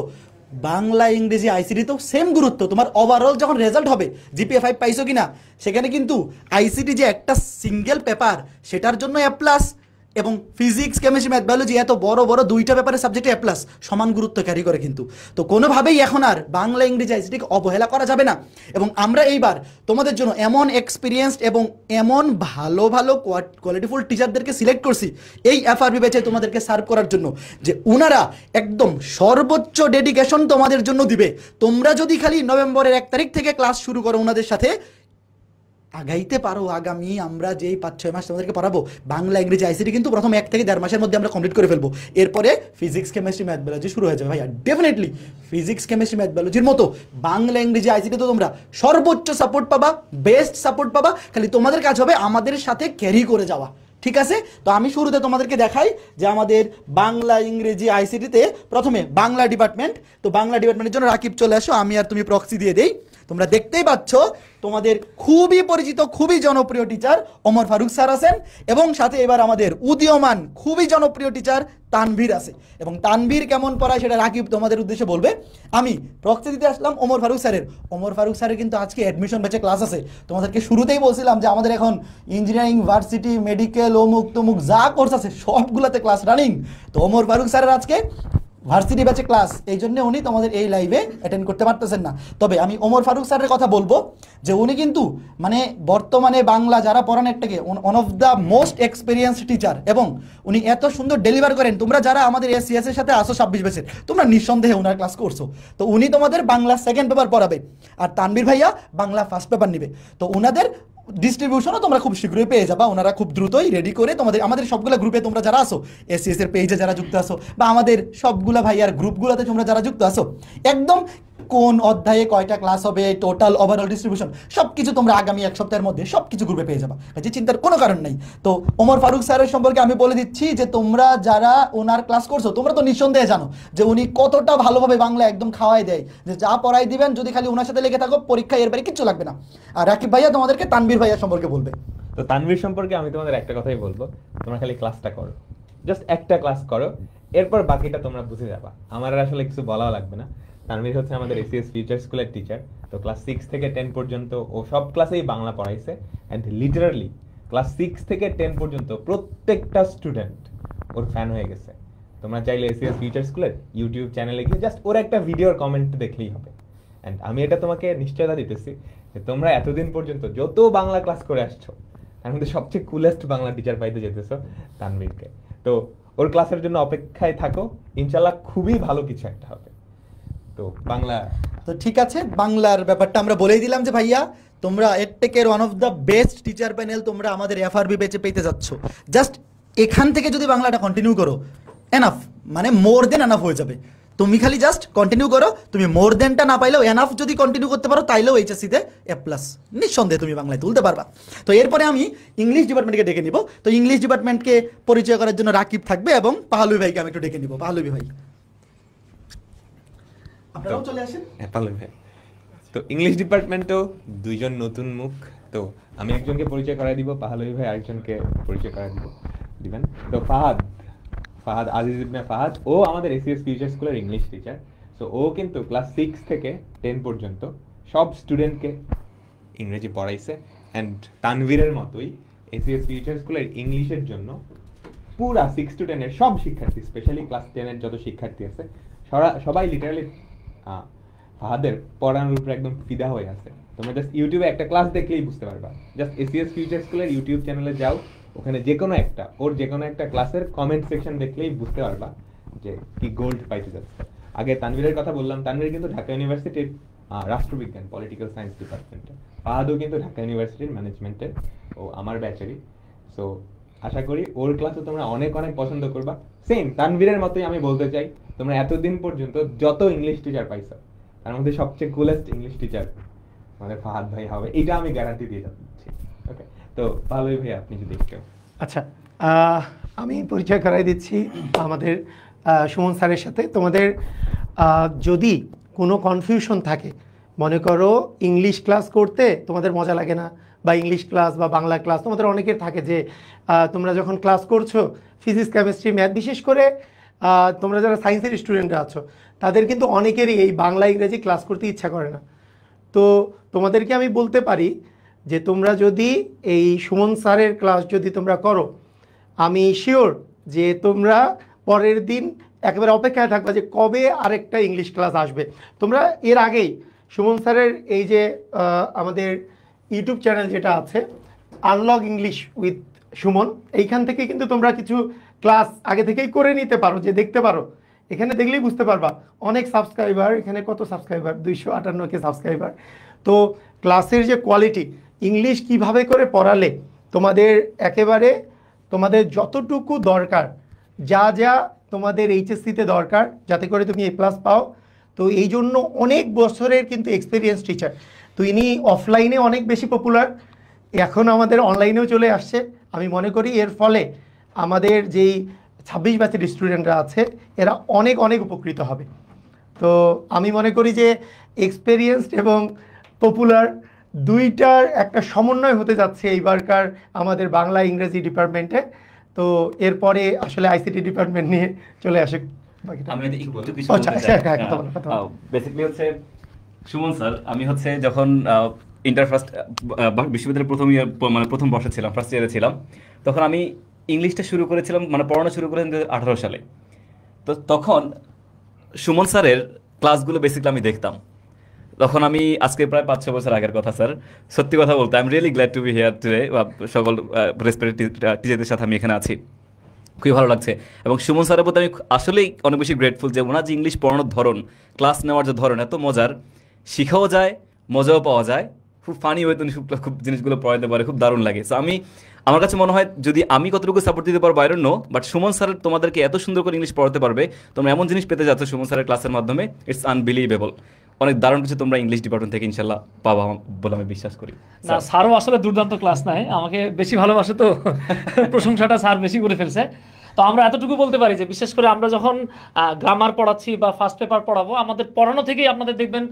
বাংলা, ইংরেজি, আইসিটি তো সেম গুরুত্ব। তোমার ওভারঅল যখন রেজাল্ট হবে GPA 5 পাইছো কিনা, সেখানে কিন্তু আইসিটি যে একটা সিঙ্গেল পেপার সেটার জন্য A+ এবং ফিজিক্স, কেমিস্ট্রি, ম্যাথ, বায়োলজি এত বড় বড় 2টা পেপারের সাবজেক্টে A+ সমান গুরুত্ব ক্যারি করে কিন্তু। তো কোনোভাবেই এখন আর বাংলা, ইংরেজি, আইসিটিকে অবহেলা করা যাবে না। এবং আমরা এইবার তোমাদের জন্য এমন এক্সপিরিয়েন্সড এবং এমন ভালো ভালো কোয়ালিটিফুল টিচারদেরকে সিলেক্ট করছি এই এফআরবি ব্যাচে তোমাদেরকে সার্ভ করার জন্য, যে ওনারা একদম সর্বোচ্চ ডেডিকেশন তোমাদের জন্য দিবে। তোমরা যদি খালি নভেম্বরের 1 তারিখ থেকে ক্লাস শুরু করো ওনাদের সাথে, আগাইতে পারো, আগামী আমরা যেই 5-6 মাস তোমাদেরকে পড়াবো বাংলা, ইংরেজি, আইসিটি কিন্তু প্রথম 1 থেকে 1.5 মাসের মধ্যে আমরা কমপ্লিট করে ফেলবো। এরপরে ফিজিক্স, কেমিস্ট্রি, ম্যাথ, বায়োলজি শুরু হয়ে যাবে ভাইয়া। ডেফিনেটলি ফিজিক্স, কেমিস্ট্রি, ম্যাথ, বায়োলজির মতো বাংলা, ইংরেজি, আইসিটি তো তোমরা সর্বোচ্চ সাপোর্ট পাবা, বেস্ট সাপোর্ট পাবা। খালি তোমাদের কাজ হবে আমাদের সাথে ক্যারি করে যাওয়া, ঠিক আছে। তো আমি শুরুতে তোমাদেরকে দেখাই যে আমাদের বাংলা, ইংরেজি, আইসিটিতে প্রথমে বাংলা ডিপার্টমেন্ট। তো বাংলা ডিপার্টমেন্টের জন্য রাকিব চলে আসো, আমি আর তুমি প্রক্সি দিয়ে দেই। তোমরা দেখতেই পাচ্ছ তোমাদের খুবই পরিচিত খুবই জনপ্রিয় টিচার ওমর ফারুক স্যার আছেন, এবং সাথে এবার আমাদের উদীয়মান খুবই জনপ্রিয় টিচার তানভীর আছে। এবং তানভীর কেমন পড়ায় সেটা রাকিব তোমাদের উদ্দেশ্যে বলবে। আমি প্রক্সি দিতে আসলাম ওমর ফারুক স্যারের। ওমর ফারুক স্যারের কিন্তু আজকে অ্যাডমিশন ব্যাচে ক্লাস আছে। তোমাদেরকে শুরুতেই বলছিলাম যে আমাদের এখন ইঞ্জিনিয়ারিং, ভার্সিটি, মেডিকেল, অমুক তমুক যা কোর্স আছে সবগুলোতে ক্লাস রানিং। তো ওমর ফারুক স্যারের আজকে ভার্সিটি ব্যাচে ক্লাস, এই জন্য উনি তোমাদের এই লাইভে অ্যাটেন্ড করতে পারতেছেন না। তবে আমি ওমর ফারুক স্যারের কথা বলবো যে উনি কিন্তু মানে বর্তমানে বাংলা যারা পড়ান একটাকে one of the most experience teacher, এবং উনি এত সুন্দর ডেলিভার করেন। তোমরা যারা আমাদের এসিএস এর সাথে আসো 26 ব্যাচের, তোমরা নিঃসন্দেহে ওনার ক্লাস করছো। তো উনি তোমাদের বাংলা সেকেন্ড পেপার পড়াবে, আর তানভীর ভাইয়া বাংলা ফার্স্ট পেপার নিবে। তো ওনাদের ডিস্ট্রিবিউশনও তোমরা খুব শীঘ্রই পেয়ে যাবা। ওনারা খুব দ্রুতই রেডি করে তোমাদের আমাদের সবগুলো গ্রুপে তোমরা যারা আসো, এসিএস এর পেজে যারা যুক্ত আসো, বা আমাদের সবগুলা ভাইয়ার গ্রুপগুলোতে তোমরা যারা যুক্ত আসো, একদম কোন অধ্যায়ে কয়টা ক্লাস হবে, টোটাল ওভারঅল ডিস্ট্রিবিউশন সবকিছু তোমরা আগামী এক সপ্তাহের মধ্যে সবকিছু গ্রুপে পেয়ে যাবা, যে চিন্তার কোনো কারণ নাই। তো ওমর ফারুক স্যারের সম্পর্কে আমি বলে দিচ্ছি যে তোমরা যারা ওনার ক্লাস করছো তোমরা তো নিঃসন্দেহে জানো যে উনি কতটা ভালোভাবে বাংলা একদম খাওয়াই দেয়, যে যা পড়াই দিবেন যদি খালি ওনার সাথে লেগে থাকো পরীক্ষায় এর বাইরে কিচ্ছু লাগবে না। আর রাকিব ভাইয়া তোমাদেরকে তানভীর ভাইয়া সম্পর্কে বলবে। তো তানভীর সম্পর্কে আমি তোমাদের একটা কথাই বলবো, তোমরা খালি ক্লাসটা করো, জাস্ট একটা ক্লাস করো, এরপর বাকিটা তোমরা বুঝে যাবা। আমার আর আসলে কিছু বলাও লাগবে না। তানভীর হচ্ছে আমাদের এসিএস ফিউচার স্কুলের টিচার। তো ক্লাস 6 থেকে 10 পর্যন্ত ও সব ক্লাসেই বাংলা পড়াইছে, অ্যান্ড লিটারালি ক্লাস 6 থেকে 10 পর্যন্ত প্রত্যেকটা স্টুডেন্ট ওর ফ্যান হয়ে গেছে। তোমরা চাইলে এসিএস ফিউচার স্কুলের ইউটিউব চ্যানেলে গিয়ে জাস্ট ওর একটা ভিডিওর কমেন্ট দেখলেই হবে। অ্যান্ড আমি এটা তোমাকে নিশ্চয়তা দিতেছি যে তোমরা এতদিন পর্যন্ত যত বাংলা ক্লাস করে আসছো তার মধ্যে সবচেয়ে কুলেস্ট বাংলা টিচার পাইতে যেতেছো তানভীরকে। তো ওর ক্লাসের জন্য অপেক্ষায় থাকো, ইনশাল্লাহ খুবই ভালো কিছু একটা হবে। তো বাংলা তো ঠিক আছে, বাংলার ব্যাপারটা আমরা বলেই দিলাম যে ভাইয়া তোমরা এডটেকের one of the best teacher panel তোমরা আমাদের এফআরবি ব্যাচে পেতে যাচ্ছ। জাস্ট এখান থেকে যদি বাংলাটা কন্টিনিউ করো এনাফ, মানে মোর দেন এনাফ হয়ে যাবে। তুমি খালি জাস্ট কন্টিনিউ করো, তুমি মোর দেনটা না পাইলেও এনাফ যদি কন্টিনিউ করতে পারো তাইলেও এইচএসসিতে এ প্লাস নিঃসন্দেহে তুমি বাংলায় তুলতে পারবা। তো এরপরে আমি ইংলিশ ডিপার্টমেন্টকে ডেকে নিব। তো ইংলিশ ডিপার্টমেন্টকে পরিচয় করার জন্য রাকিব থাকবে এবং পাহালুই ভাইকে আমি একটু ডেকে নিব। পাহালুই ভাই আপনারাও চলে আসেন। তো ইংলিশ ডিপার্টমেন্টেও দুইজন নতুন মুখ। তো আমি একজনকে পরিচয় করাই দিব, পাহালুই ভাই আরেকজনকে পরিচয় করাই দিবেন। তো ফাহাদ আজিজ ইবনে ফাহাদ, ও আমাদের এসিএস ফিউচার স্কুলের ইংলিশ টিচার। সো ও কিন্তু ক্লাস 6 থেকে 10 পর্যন্ত সব স্টুডেন্টকে ইংরেজি পড়াইছে। অ্যান্ড তানভীরের মতোই এসিএস ফিউচার স্কুলের ইংলিশের জন্য পুরা 6 to 10 এর সব শিক্ষার্থী, স্পেশালি ক্লাস 10 এর যত শিক্ষার্থী আছে সবাই লিটারালি ফাহাদের পড়ানোর উপরে একদম ফিদা হয়ে আছে। তোমরা জাস্ট ইউটিউবে একটা ক্লাস দেখলেই বুঝতে পারবা। জাস্ট এসিএস ফিউচার স্কুলের ইউটিউব চ্যানেলে যাও, ওখানে যে কোনো একটা ক্লাসের কমেন্ট সেকশন দেখলেই বুঝতে পারবা যে কি গোল্ড পাইতে যাচ্ছে। আগে তানভীরের কথা বললাম, তানভীর কিন্তু ঢাকা ইউনিভার্সিটির রাষ্ট্রবিজ্ঞান পলিটিক্যাল সায়েন্স ডিপার্টমেন্টে, ফাহাদও কিন্তু ঢাকা ইউনিভার্সিটির ম্যানেজমেন্টের, ও আমার ব্যাচেরই। সো আশা করি ওর ক্লাসও তোমরা অনেক পছন্দ করবা। সেম তানভীরের মতোই আমি বলতে চাই, তোমরা এতদিন পর্যন্ত যত ইংলিশ টিচার পাইছো তার মধ্যে সবচেয়ে কুলেস্ট ইংলিশ টিচার আমাদের ফাহাদ ভাই হবে, এটা আমি গ্যারান্টি দিয়ে যাচ্ছি। ওকে, তো ভালোই ভাই আপনি যদি একটু। আচ্ছা, আমি পরিচয় করাই দিচ্ছি আমাদের সুমন স্যারের সাথে। তোমাদের যদি কোনো কনফিউশন থাকে, মনে করো ইংলিশ ক্লাস করতে তোমাদের মজা লাগে না, বা ইংলিশ ক্লাস বা বাংলা ক্লাস তোমাদের অনেকের থাকে যে তোমরা যখন ক্লাস করছো ফিজিক্স, কেমিস্ট্রি, ম্যাথ, বিশেষ করে তোমরা যারা সায়েন্সের স্টুডেন্টরা আছো তাদের কিন্তু অনেকেরই এই বাংলা ইংরেজি ক্লাস করতে ইচ্ছা করে না। তো তোমাদেরকে আমি বলতে পারি যে তোমরা যদি এই সুমন স্যারের ক্লাস যদি তোমরা করো, আমি শিওর যে তোমরা পরের দিন একেবারে অপেক্ষায় থাকবে যে কবে আরেকটা ইংলিশ ক্লাস আসবে। তোমরা এর আগেই সুমন স্যারের এই যে আমাদের ইউটিউব চ্যানেল যেটা আছে আনলক ইংলিশ উইথ সুমন, এইখান থেকে কিন্তু তোমরা কিছু ক্লাস আগে থেকেই করে নিতে পারো, যে দেখতে পারো। এখানে দেখলেই বুঝতে পারবা অনেক সাবস্ক্রাইবার, এখানে কত সাবস্ক্রাইবার, 258কে সাবস্ক্রাইবার। তো ক্লাসের যে কোয়ালিটি, ইংলিশ কিভাবে করে পড়ালে তোমাদের একেবারে তোমাদের যতটুকু দরকার, যা যা তোমাদের এইচএসসিতে দরকার যাতে করে তুমি A+ পাও, তো এই জন্য অনেক বছরের কিন্তু এক্সপিরিয়েন্স টিচার। তো ইনি অফলাইনে অনেক বেশি পপুলার, এখন আমাদের অনলাইনেও চলে আসছে। আমি মনে করি এর ফলে আমাদের যেই 26 ব্যাচের স্টুডেন্টরা আছে এরা অনেক উপকৃত হবে। তো আমি মনে করি যে এক্সপেরিয়েন্সড এবং পপুলার, দুইটার একটা সমন্বয় হতে যাচ্ছে এইবারকার আমাদের বাংলা ইংরেজি ডিপার্টমেন্টে। তো এরপরে আসলে আইসিটি ডিপার্টমেন্ট নিয়ে চলে আসে বাকিটা। আমি একটু কিছু আচ্ছা, বলতে হ্যাঁ, চাই। কথা বলো, কথা বলো। বেসিক্যালি হচ্ছে সুমন স্যার, আমি হচ্ছে যখন ইন্টার ফার্স্ট বিশ্ববিদ্যালয়ের প্রথম ইয়ার মানে প্রথম বর্ষে ছিলাম, ফার্স্ট ইয়ারে ছিলাম, তখন আমি ইংলিশটা শুরু করেছিলাম, মানে পড়ানো শুরু করেছিলাম 2018 সালে। তো তখন সুমন স্যারের ক্লাসগুলো বেসিক্যালি আমি দেখতাম। তখন আমি আজকে প্রায় 5-6 বছর আগের কথা স্যার, সত্যি কথা বলতে I am really glad to B here today. সকল রেসপেক্টেড টিচারদের সাথে আমি এখানে আছি, খুবই ভালো লাগছে। এবং সুমন স্যারের প্রতি আমি আসলেই অনেক বেশি গ্রেটফুল যে ওনার যে ইংলিশ পড়ানোর ধরন, ক্লাস নেওয়ার যে ধরন এত মজার, শিখাও যায়, মজাও পাওয়া যায়, খুব ফানি ওয়েতে উনি খুব জিনিসগুলো পড়াতে পারে, খুব দারুণ লাগে। সো আমার কাছে মনে হয় যদি আমি কতটুকু সাপোর্ট দিতে পারবো বাইরে নো, বাট সুমন স্যার তোমাদেরকে এত সুন্দর করে ইংলিশ পড়াতে পারবে, তোমরা এমন জিনিস পেতে যাচ্ছ সুমন স্যারের ক্লাসের মাধ্যমে, ইটস আনবিলিভেবল। অনেক দারুণ কিছু তোমরা ইংলিশ ডিপার্টমেন্ট থেকে ইনশাল্লাহ পাবা বলে আমি বিশ্বাস করি। না, স্যারও আসলে দুর্দান্ত ক্লাস নেয়, আমাকে বেশি ভালোবাসে তো প্রশংসাটা স্যার বেশি করে ফেলছে। তো আমরা এতটুকু বলতে পারি যে বিশেষ করে আমরা যখন গ্রামার পড়াচ্ছি বা ফার্স্ট পেপার পড়াবো, আমাদের পড়ানো থেকেই আপনাদের দেখবেন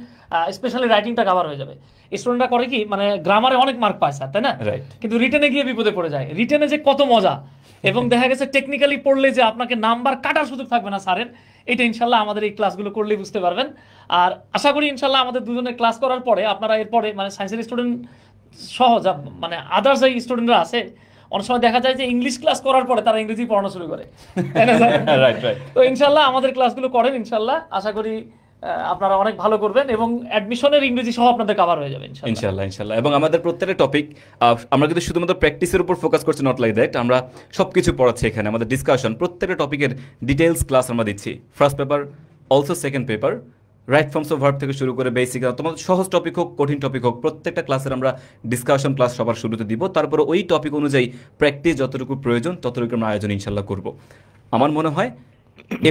স্পেশালি রাইটিংটা কভার হয়ে যাবে। স্টুডেন্টরা করে কি, মানে গ্রামারে অনেক মার্ক পায় স্যার, তাই না? কিন্তু রিটেনে গিয়ে বিপদে পড়ে যায়। রিটেনে যে কত মজা, এবং দেখা গেছে টেকনিক্যালি পড়লে যে আপনাকে নাম্বার কাটার সুযোগ থাকবে না স্যারের, এটা ইনশাল্লাহ আমাদের এই ক্লাসগুলো করলেই বুঝতে পারবেন। আর আশা করি ইনশাল্লাহ আমাদের দুজনের ক্লাস করার পরে আপনারা এরপরে মানে সায়েন্সের স্টুডেন্ট সহ যা মানে আদার্স যে স্টুডেন্টরা আছে, অনেক সময় দেখা যায় যে ইংলিশ ক্লাস করার পরে তারা ইংরেজি পড়ানো শুরু করে, তাই না স্যার? তো ইনশাল্লাহ আমাদের ক্লাসগুলো করেন, ইনশাল্লাহ আশা করি আপনারা অনেক ভালো করবেন এবং অ্যাডমিশনের ইংরেজি সহ আপনাদের কভার হয়ে যাবে ইনশাল্লাহ ইনশাল্লাহ। এবং আমাদের প্রত্যেকটা টপিক আমরা কিন্তু শুধুমাত্র প্র্যাকটিসের উপর ফোকাস করছি, নট লাইক দ্যাট। আমরা সব কিছু পড়াচ্ছি এখানে, আমাদের ডিসকাশন, প্রত্যেকটা টপিকের ডিটেলস ক্লাস আমরা দিচ্ছি। First paper, also second paper, right forms of verb থেকে শুরু করে বেসিক, তোমাদের সহজ টপিক হোক কঠিন টপিক হোক, প্রত্যেকটা ক্লাসের আমরা ডিসকাশন ক্লাস সবার শুরুতে দিব। তারপরে ওই টপিক অনুযায়ী প্র্যাকটিস যতটুকু প্রয়োজন ততটুকু আমরা আয়োজন ইনশাল্লাহ করব। আমার মনে হয়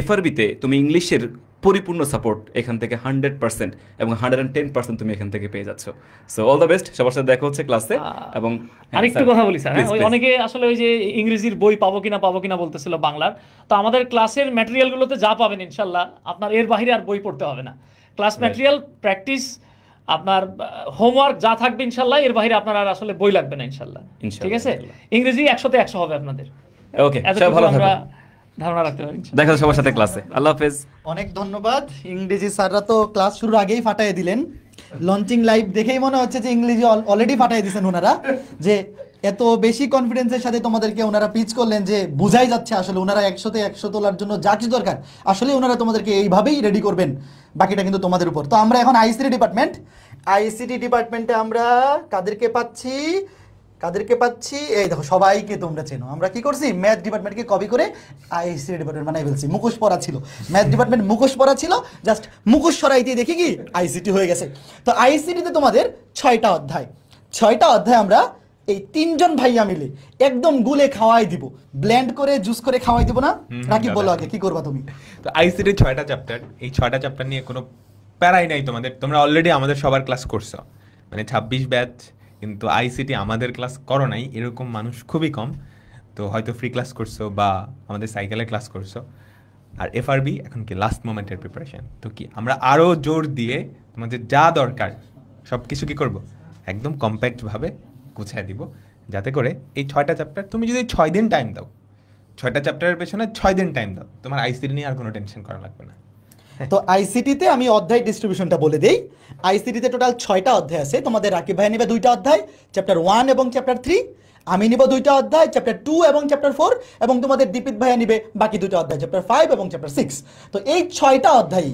এফআরবিতে তুমি ইংলিশের পরিপূর্ণ সাপোর্ট এখান থেকে 100% এবং 110% তুমি এখান থেকে পেয়ে যাচ্ছ। সো অল দ্য বেস্ট, সবার সাথে দেখা হচ্ছে ক্লাসে। এবং আরেকটু কথা বলি স্যার, অনেকে আসলে ওই যে ইংরেজির বই পাবো কিনা বলতেছিল বাংলার। তো আমাদের ক্লাসের ম্যাটেরিয়ালগুলোতে যা পাবেন ইনশাল্লাহ আপনার এর বাইরে আর বই পড়তে হবে না। ক্লাস ম্যাটেরিয়াল, প্র্যাকটিস, আপনার হোমওয়ার্ক যা থাকবে ইনশাল্লাহ, এর বাইরে আপনার আর আসলে বই লাগবে না ইনশাল্লাহ। ঠিক আছে? ইংরেজি 100তে 100 হবে আপনাদের। ওকে, সবাই ভালো থাকবেন, ধারণা রাখতে পারেন। দেখা সবার সাথে ক্লাসে। আল্লাহ হাফেজ। অনেক ধন্যবাদ। ইংরেজি স্যাররা তো ক্লাস শুরুর আগেই ফাটাই দিলেন। লঞ্চিং লাইভ দেখেই মনে হচ্ছে যে ইংরেজি অলরেডি ফাটাই দিয়েছেন ওনারা, যে এত বেশি কনফিডেন্সের সাথে তোমাদেরকে ওনারা পিচ করলেন যে বোঝাই যাচ্ছে আসলে ওনারা 100তে 100 তোলার জন্য যা কিছু দরকার আসলে ওনারা তোমাদেরকে এইভাবেই রেডি করবেন, বাকিটা কিন্তু তোমাদের উপর। তো আমরা এখন আইসিটি ডিপার্টমেন্টে আমরা কাদেরকে পাচ্ছি, এই দেখো সবাইকে তোমরা চেনো। আমরা কি করছি, ম্যাথ ডিপার্টমেন্টকে কপি করে আইসিটি ডিপার্টমেন্ট বানাই ফেলছি। মুখোশ পড়া ছিল, ম্যাথ ডিপার্টমেন্ট মুখোশ পড়া ছিল, জাস্ট মুখোশ সরাইতে দেখি কি আইসিটি হয়ে গেছে। তো আইসিটিতে তোমাদের 6টা অধ্যায় আমরা এই 3জন ভাইয়া মিলে একদম গুলে খাওয়াই দিব, ব্লেন্ড করে জুস করে খাওয়াই দিব না? রাকিব বলো আগে কি করবা তুমি? তো আইসিটির 6টা চ্যাপ্টার, এই 6টা চ্যাপ্টার নিয়ে কোনো প্যারাই নাই তোমাদের। তোমরা অলরেডি আমাদের সবার ক্লাস করছো, মানে 26 ব্যাচ, কিন্তু আইসিটি আমাদের ক্লাস করো নাই এরকম মানুষ খুবই কম। তো হয়তো ফ্রি ক্লাস করছো বা আমাদের সাইকেলে ক্লাস করছো। আর এফআরবি এখন কি লাস্ট মোমেন্টের প্রিপারেশন। তো কি আমরা আরও জোর দিয়ে তোমাদের যা দরকার সব কিছু কি করব, একদম কম্প্যাক্টভাবে গুছিয়ে দিব, যাতে করে এই 6টা চ্যাপ্টার তুমি যদি 6 দিন টাইম দাও, 6টা চ্যাপ্টারের পেছনে 6 দিন টাইম দাও, তোমার আইসিটি নিয়ে আর কোনো টেনশন করা লাগবে না। তো আইসিটিতে আমি অধ্যায় ডিস্ট্রিবিউশনটা বলে দেই। আইসিটিতে টোটাল 6টা অধ্যায় আছে। তোমাদের রাকিব ভাই নেবে 2টা অধ্যায়, চ্যাপ্টার 1 এবং চ্যাপ্টার 3। আমি নিব 2টা অধ্যায়, চ্যাপ্টার 2 এবং চ্যাপ্টার 4, এবং তোমাদের দীপিত ভাইয়া নিবে বাকি 2টা অধ্যায়, চ্যাপ্টার 5 এবং চ্যাপ্টার 6। তো এই 6টা অধ্যায়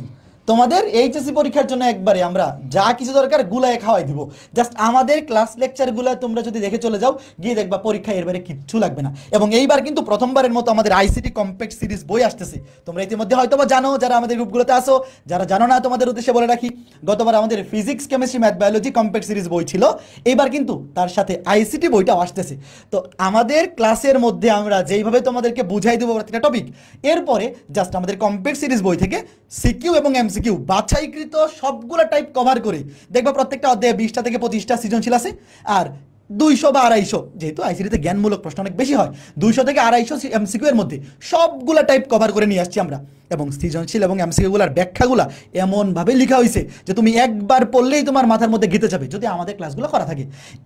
তোমাদের এইচএসসি পরীক্ষার জন্য একবারে আমরা যা কিছু দরকার গুলায় খাওয়াই দিব। জাস্ট আমাদের ক্লাস লেকচারগুলো তোমরা যদি দেখে চলে যাও, গিয়ে দেখবা পরীক্ষা এর বাইরে কিচ্ছু লাগবে না। এবং এইবার কিন্তু প্রথমবারের মতো আমাদের আইসিটি কম্প্যাক্ট সিরিজ বই আসতেছে। তোমরা ইতিমধ্যে হয়তো বা জানো, যারা আমাদের গ্রুপগুলোতে আসো, যারা জানো না তোমাদের উদ্দেশ্যে বলে রাখি, গতবার আমাদের physics, chemistry, math, biology compact series বই ছিল। এইবার কিন্তু তার সাথে আইসিটি বইটাও আসতেছে। তো আমাদের ক্লাসের মধ্যে আমরা যেইভাবে তোমাদেরকে বুঝাই দেবো প্রত্যেকটা টপিক, এরপরে জাস্ট আমাদের কম্প্যাক্ট সিরিজ বই থেকে সিকিউ এবং এমসিকিউ বাছাইকৃত সবগুলো টাইপ কভার করে দেখবা প্রত্যেকটা অধ্যায়ে 20টা থেকে 25টা সৃজনশীল আছে। আর 200 বা 250, যেহেতু আইসিটিতে জ্ঞানমূলক প্রশ্ন অনেক বেশি হয়, 200 থেকে 250 এমসিকিউ এর মধ্যে সবগুলা টাইপ কভার করে নিয়ে আসছি আমরা। এবং সৃজনশীল এবং এমসিকিউগুলার ব্যাখ্যাগুলা এমনভাবে লেখা হয়েছে যে তুমি একবার পড়লেই তোমার মাথার মধ্যে গেঁথে যাবে, যদি আমাদের ক্লাসগুলো করা থাকে।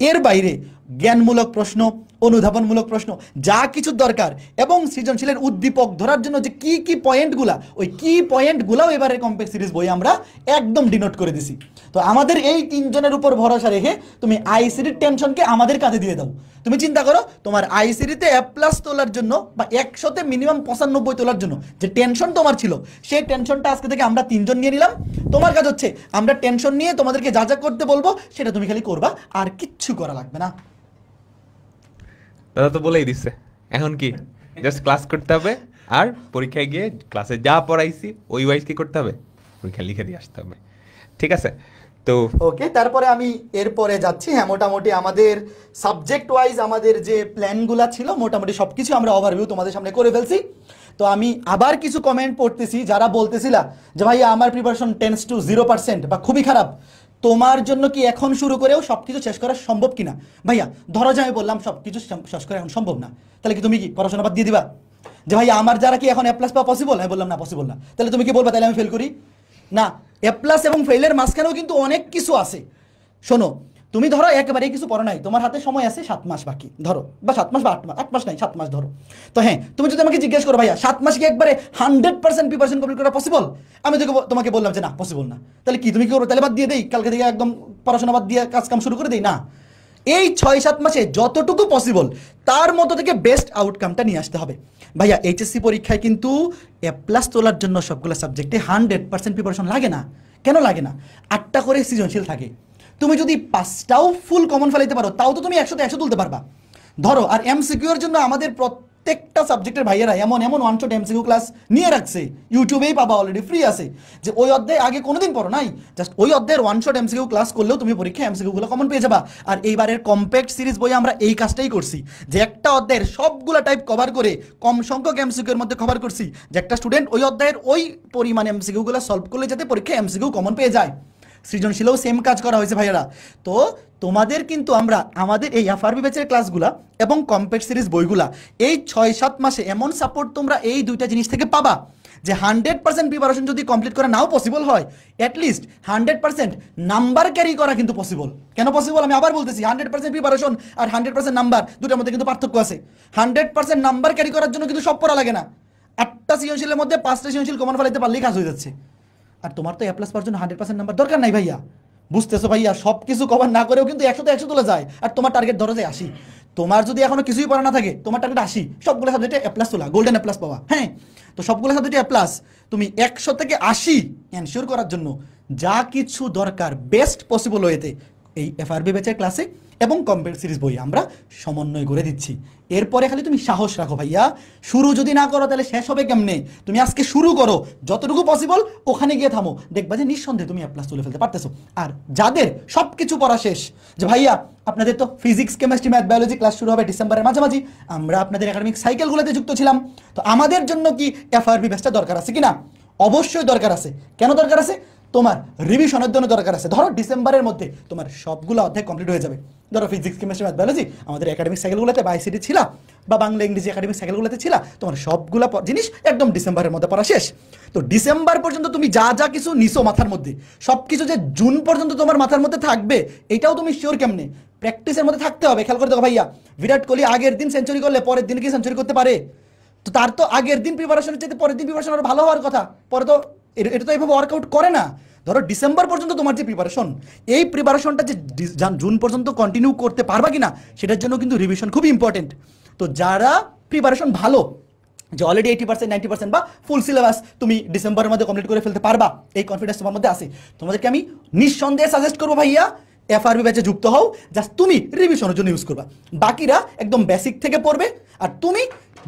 এর বাইরে জ্ঞানমূলক প্রশ্ন, অনুধাবনমূলক প্রশ্ন, যা কিছু দরকার, এবং সৃজনশীলের উদ্দীপক ধরার জন্য যে কি কি পয়েন্টগুলা, ওই কি পয়েন্টগুলাও এবারে কমপ্লেক্স সিরিজ বই আমরা একদম ডিনোট করে দিছি। তো আমাদের এই 3 জনের উপর ভরসা রেখে তুমি আইসিটির টেনশনকে আমাদের কাঁধে দিয়ে দাও। তুমি চিন্তা করো, তোমার আইসিটিতে A+ তোলার জন্য বা 100তে মিনিমাম 95 তোলার জন্য যে টেনশন তোমার ছিল, সেই টেনশনটা আজকে থেকে আমরা 3 জন নিয়ে নিলাম। তোমার কাজ হচ্ছে আমরা টেনশন নিয়ে তোমাদেরকে যা যা করতে বলবো সেটা তুমি খালি করবা, আর কিচ্ছু করা লাগবে না। দাদা তো বলেই দিচ্ছে, এখন কি জাস্ট ক্লাস করতে হবে, আর পরীক্ষায় গিয়ে ক্লাসে যা পড়াইছি ওই ওয়াইজ কি করতে হবে, পরীক্ষা লিখে দিয়ে আসতে হবে। ঠিক আছে? তো ওকে, তারপরে আমি এরপরে যাচ্ছি। হ্যাঁ, মোটামুটি আমাদের সাবজেক্ট ওয়াইজ আমাদের যে প্ল্যানগুলো ছিল মোটামুটি সব কিছু আমরা ওভারভিউ তোমাদের সামনে করে ফেলছি। তো আমি আবার কিছু কমেন্ট পড়তেছি, যারা বলতেছিলা যে ভাই আমার প্রিপারেশন টেন্স টু 0% বা খুবই খারাপ, তোমার জন্য কি এখন শুরু করেও সব কিছু শেষ করা সম্ভব কিনা? ভাইয়া ধরো যে আমি বললাম সব কিছু শেষ করা এখন সম্ভব না, তাহলে কি তুমি কি পড়াশোনা বাদ দিয়ে দিবা? যে ভাই আমার যারা কি এখন A+ পাওয়া পসিবল? আমি বললাম না, পসিবল না। তাহলে তুমি কি বলবা তাহলে আমি ফেল করি? না, A+ এবং ফেলের মাঝখানেও কিন্তু অনেক কিছু আছে। শোনো, তুমি ধরো একেবারেই কিছু পড়ো নাই, তোমার হাতে সময় আছে 7 মাস বাকি ধরো, বা 7 মাস বা 8 মাস নাই, 7 মাস ধরো। তো হ্যাঁ, তুমি যদি আমাকে জিজ্ঞেস করো ভাইয়া 7 মাস কি একবারে 100% প্রিপারেশন কমপ্লিট করা পসিবল, আমি তোমাকে বললাম যে না, পসিবল না। তাহলে কি তুমি কি করো? তাহলে বাদ দিয়ে দেই, কালকে থেকে একদম পড়াশোনা বাদ দিয়ে কাজ কাম শুরু করে দেই? না, এই 6-7 মাসে যতটুকু পসিবল তার মতো থেকে বেস্ট আউটকামটা নিয়ে আসতে হবে। ভাইয়া এইচএসসি পরীক্ষায় কিন্তু A+ তোলার জন্য সবগুলো সাবজেক্টে 100% প্রিপারেশন লাগে না। কেন লাগে না? 8টা করে সৃজনশীল থাকে। তুমি যদি 5টাও ফুল কমন ফেলাইতে পারো, তাও তো তুমি 100তে 100 তুলতে পারবা ধরো। আর এমসিকিউর জন্য আমাদের প্রত্যেকটা সাবজেক্টের ভাইয়েরা এমন ওয়ান শট এমসিকিউ ক্লাস নিয়ে রাখছে, ইউটিউবেই পাবা, অলরেডি ফ্রি আছে, যে ওই অধ্যায় আগে কোনোদিন পড়ো নাই, জাস্ট ওই অধ্যায়ের ওয়ান শট এমসিকিউ ক্লাস করলেও তুমি পরীক্ষায় এমসিকিউগুলো কমন পেয়ে যাবা। আর এইবারের কম্প্যাক্ট সিরিজ বইয়ে আমরা এই কাজটাই করছি, যে একটা অধ্যায়ের সবগুলা টাইপ কভার করে কম সংখ্যক এমসিকিউর মধ্যে কভার করছি, যে একটা স্টুডেন্ট ওই অধ্যায়ের ওই পরিমাণ এমসিকিউগুলো সলভ করলে যাতে পরীক্ষায় এমসিকিউ কমন পেয়ে যায়। সৃজনশীলও সেম কাজ করা হয়েছে ভাইয়েরা। তো তোমাদের কিন্তু আমরা আমাদের এই এফআরবি ব্যাচের ক্লাসগুলা এবং কম্প্যাক্ট সিরিজ বইগুলা এই 6-7 মাসে এমন সাপোর্ট তোমরা এই দুইটা জিনিস থেকে পাবা, যে 100% প্রিপারেশন যদি কমপ্লিট করা নাও পসিবল হয়, অ্যাটলিস্ট 100% নাম্বার ক্যারি করা কিন্তু পসিবল। কেন পসিবল? আমি আবার বলতেছি, 100% প্রিপারেশন আর 100% নাম্বার, দুটার মধ্যে কিন্তু পার্থক্য আছে। 100% নাম্বার ক্যারি করার জন্য কিন্তু সব পড়া লাগে না। 8টা সৃজনশীলের মধ্যে 5টা সৃজনশীল কমন ফেলাইতে পারলেই কাজ হয়ে যাচ্ছে। আর তোমার তো A+ পাওয়ার জন্য 100% নাম্বার দরকার নাই ভাইয়া, বুঝতেছো ভাইয়া? সব কিছু কভার না করেও কিন্তু 100তে 100 তোলা যায়, আর তোমার টার্গেট ধরো যায় 80। তোমার যদি এখনো কিছুই পড়া না থাকে, তোমার টার্গেট 80, সবগুলো সাবজেক্টে A+ তোলা, গোল্ডেন A+ পাওয়া। হ্যাঁ, তো সবগুলো সাবজেক্টে A+, তুমি 100 থেকে 80 এনশিওর করার জন্য যা কিছু দরকার বেস্ট পসিবল ওয়েতে এই এফআরবি ব্যাচের ক্লাসে এবং কম্প্যাক্ট সিরিজ বই আমরা সমন্বয় করে দিচ্ছি। এরপরে খালি তুমি সাহস রাখো ভাইয়া, শুরু যদি না করো তাহলে শেষ হবে কেমনে? তুমি আজকে শুরু করো, যতটুকু পসিবল ওখানে গিয়ে থামো, দেখবা যে নিঃসন্দেহে তুমি A+ তুলে ফেলতে পারতেছো। আর যাদের সব কিছু পড়া শেষ, যে ভাইয়া আপনাদের তো physics, chemistry, math, biology class শুরু হবে ডিসেম্বরের মাঝামাঝি, আমরা আপনাদের একাডেমিক সাইকেলগুলোতে যুক্ত ছিলাম, তো আমাদের জন্য কি এফআরবি ব্যাচটা দরকার আছে কিনা? অবশ্যই দরকার আছে। কেন দরকার আছে? তোমার রিভিশনের জন্য দরকার আছে। ধরো ডিসেম্বরের মধ্যে তোমার সবগুলো অধ্যায় কমপ্লিট হয়ে যাবে। ধরো ফিজিক্স, কেমিস্ট্রি, ম্যাথ, বায়োলজি আমাদের একাডেমিক সাইকেলগুলোতে বা আইসিটি ছিল, বা বাংলা ইংরেজি একাডেমিক সাইকেলগুলোতে ছিল, তোমার সবগুলো জিনিস একদম ডিসেম্বরের মধ্যে পড়া শেষ। তো ডিসেম্বর পর্যন্ত তুমি যা যা কিছু নিছো মাথার মধ্যে, সব কিছু যে জুন পর্যন্ত তোমার মাথার মধ্যে থাকবে এটাও তুমি শিওর কেমনে? প্র্যাকটিসের মধ্যে থাকতে হবে। খেয়াল করে দেখো ভাইয়া, বিরাট কোহলি আগের দিন সেঞ্চুরি করলে পরের দিন কি সেঞ্চুরি করতে পারে? তো তার তো আগের দিন প্রিপারেশনের চাইতে পরের দিন প্রিপারেশন আরো ভালো হওয়ার কথা, পরে তো এটা তো এইভাবে ওয়ার্কআউট করে না। ধরো ডিসেম্বর পর্যন্ত তোমার যে প্রিপারেশন, এই প্রিপারেশনটা যে জুন পর্যন্ত কন্টিনিউ করতে পারবা কিনা সেটার জন্য কিন্তু রিভিশন খুবই ইম্পর্টেন্ট। তো যারা প্রিপারেশন ভালো, যে অলরেডি 80%, 90% বা ফুল সিলেবাস তুমি ডিসেম্বরের মধ্যে কমপ্লিট করে ফেলতে পারবা, এই কনফিডেন্স তোমার মধ্যে আছে, তোমাদেরকে আমি নিঃসন্দেহে সাজেস্ট করবো ভাইয়া এফআরবি ব্যাচে যুক্ত হও। জাস্ট তুমি রিভিশনের জন্য ইউজ করবা, বাকিরা একদম বেসিক থেকে পড়বে। আর তুমি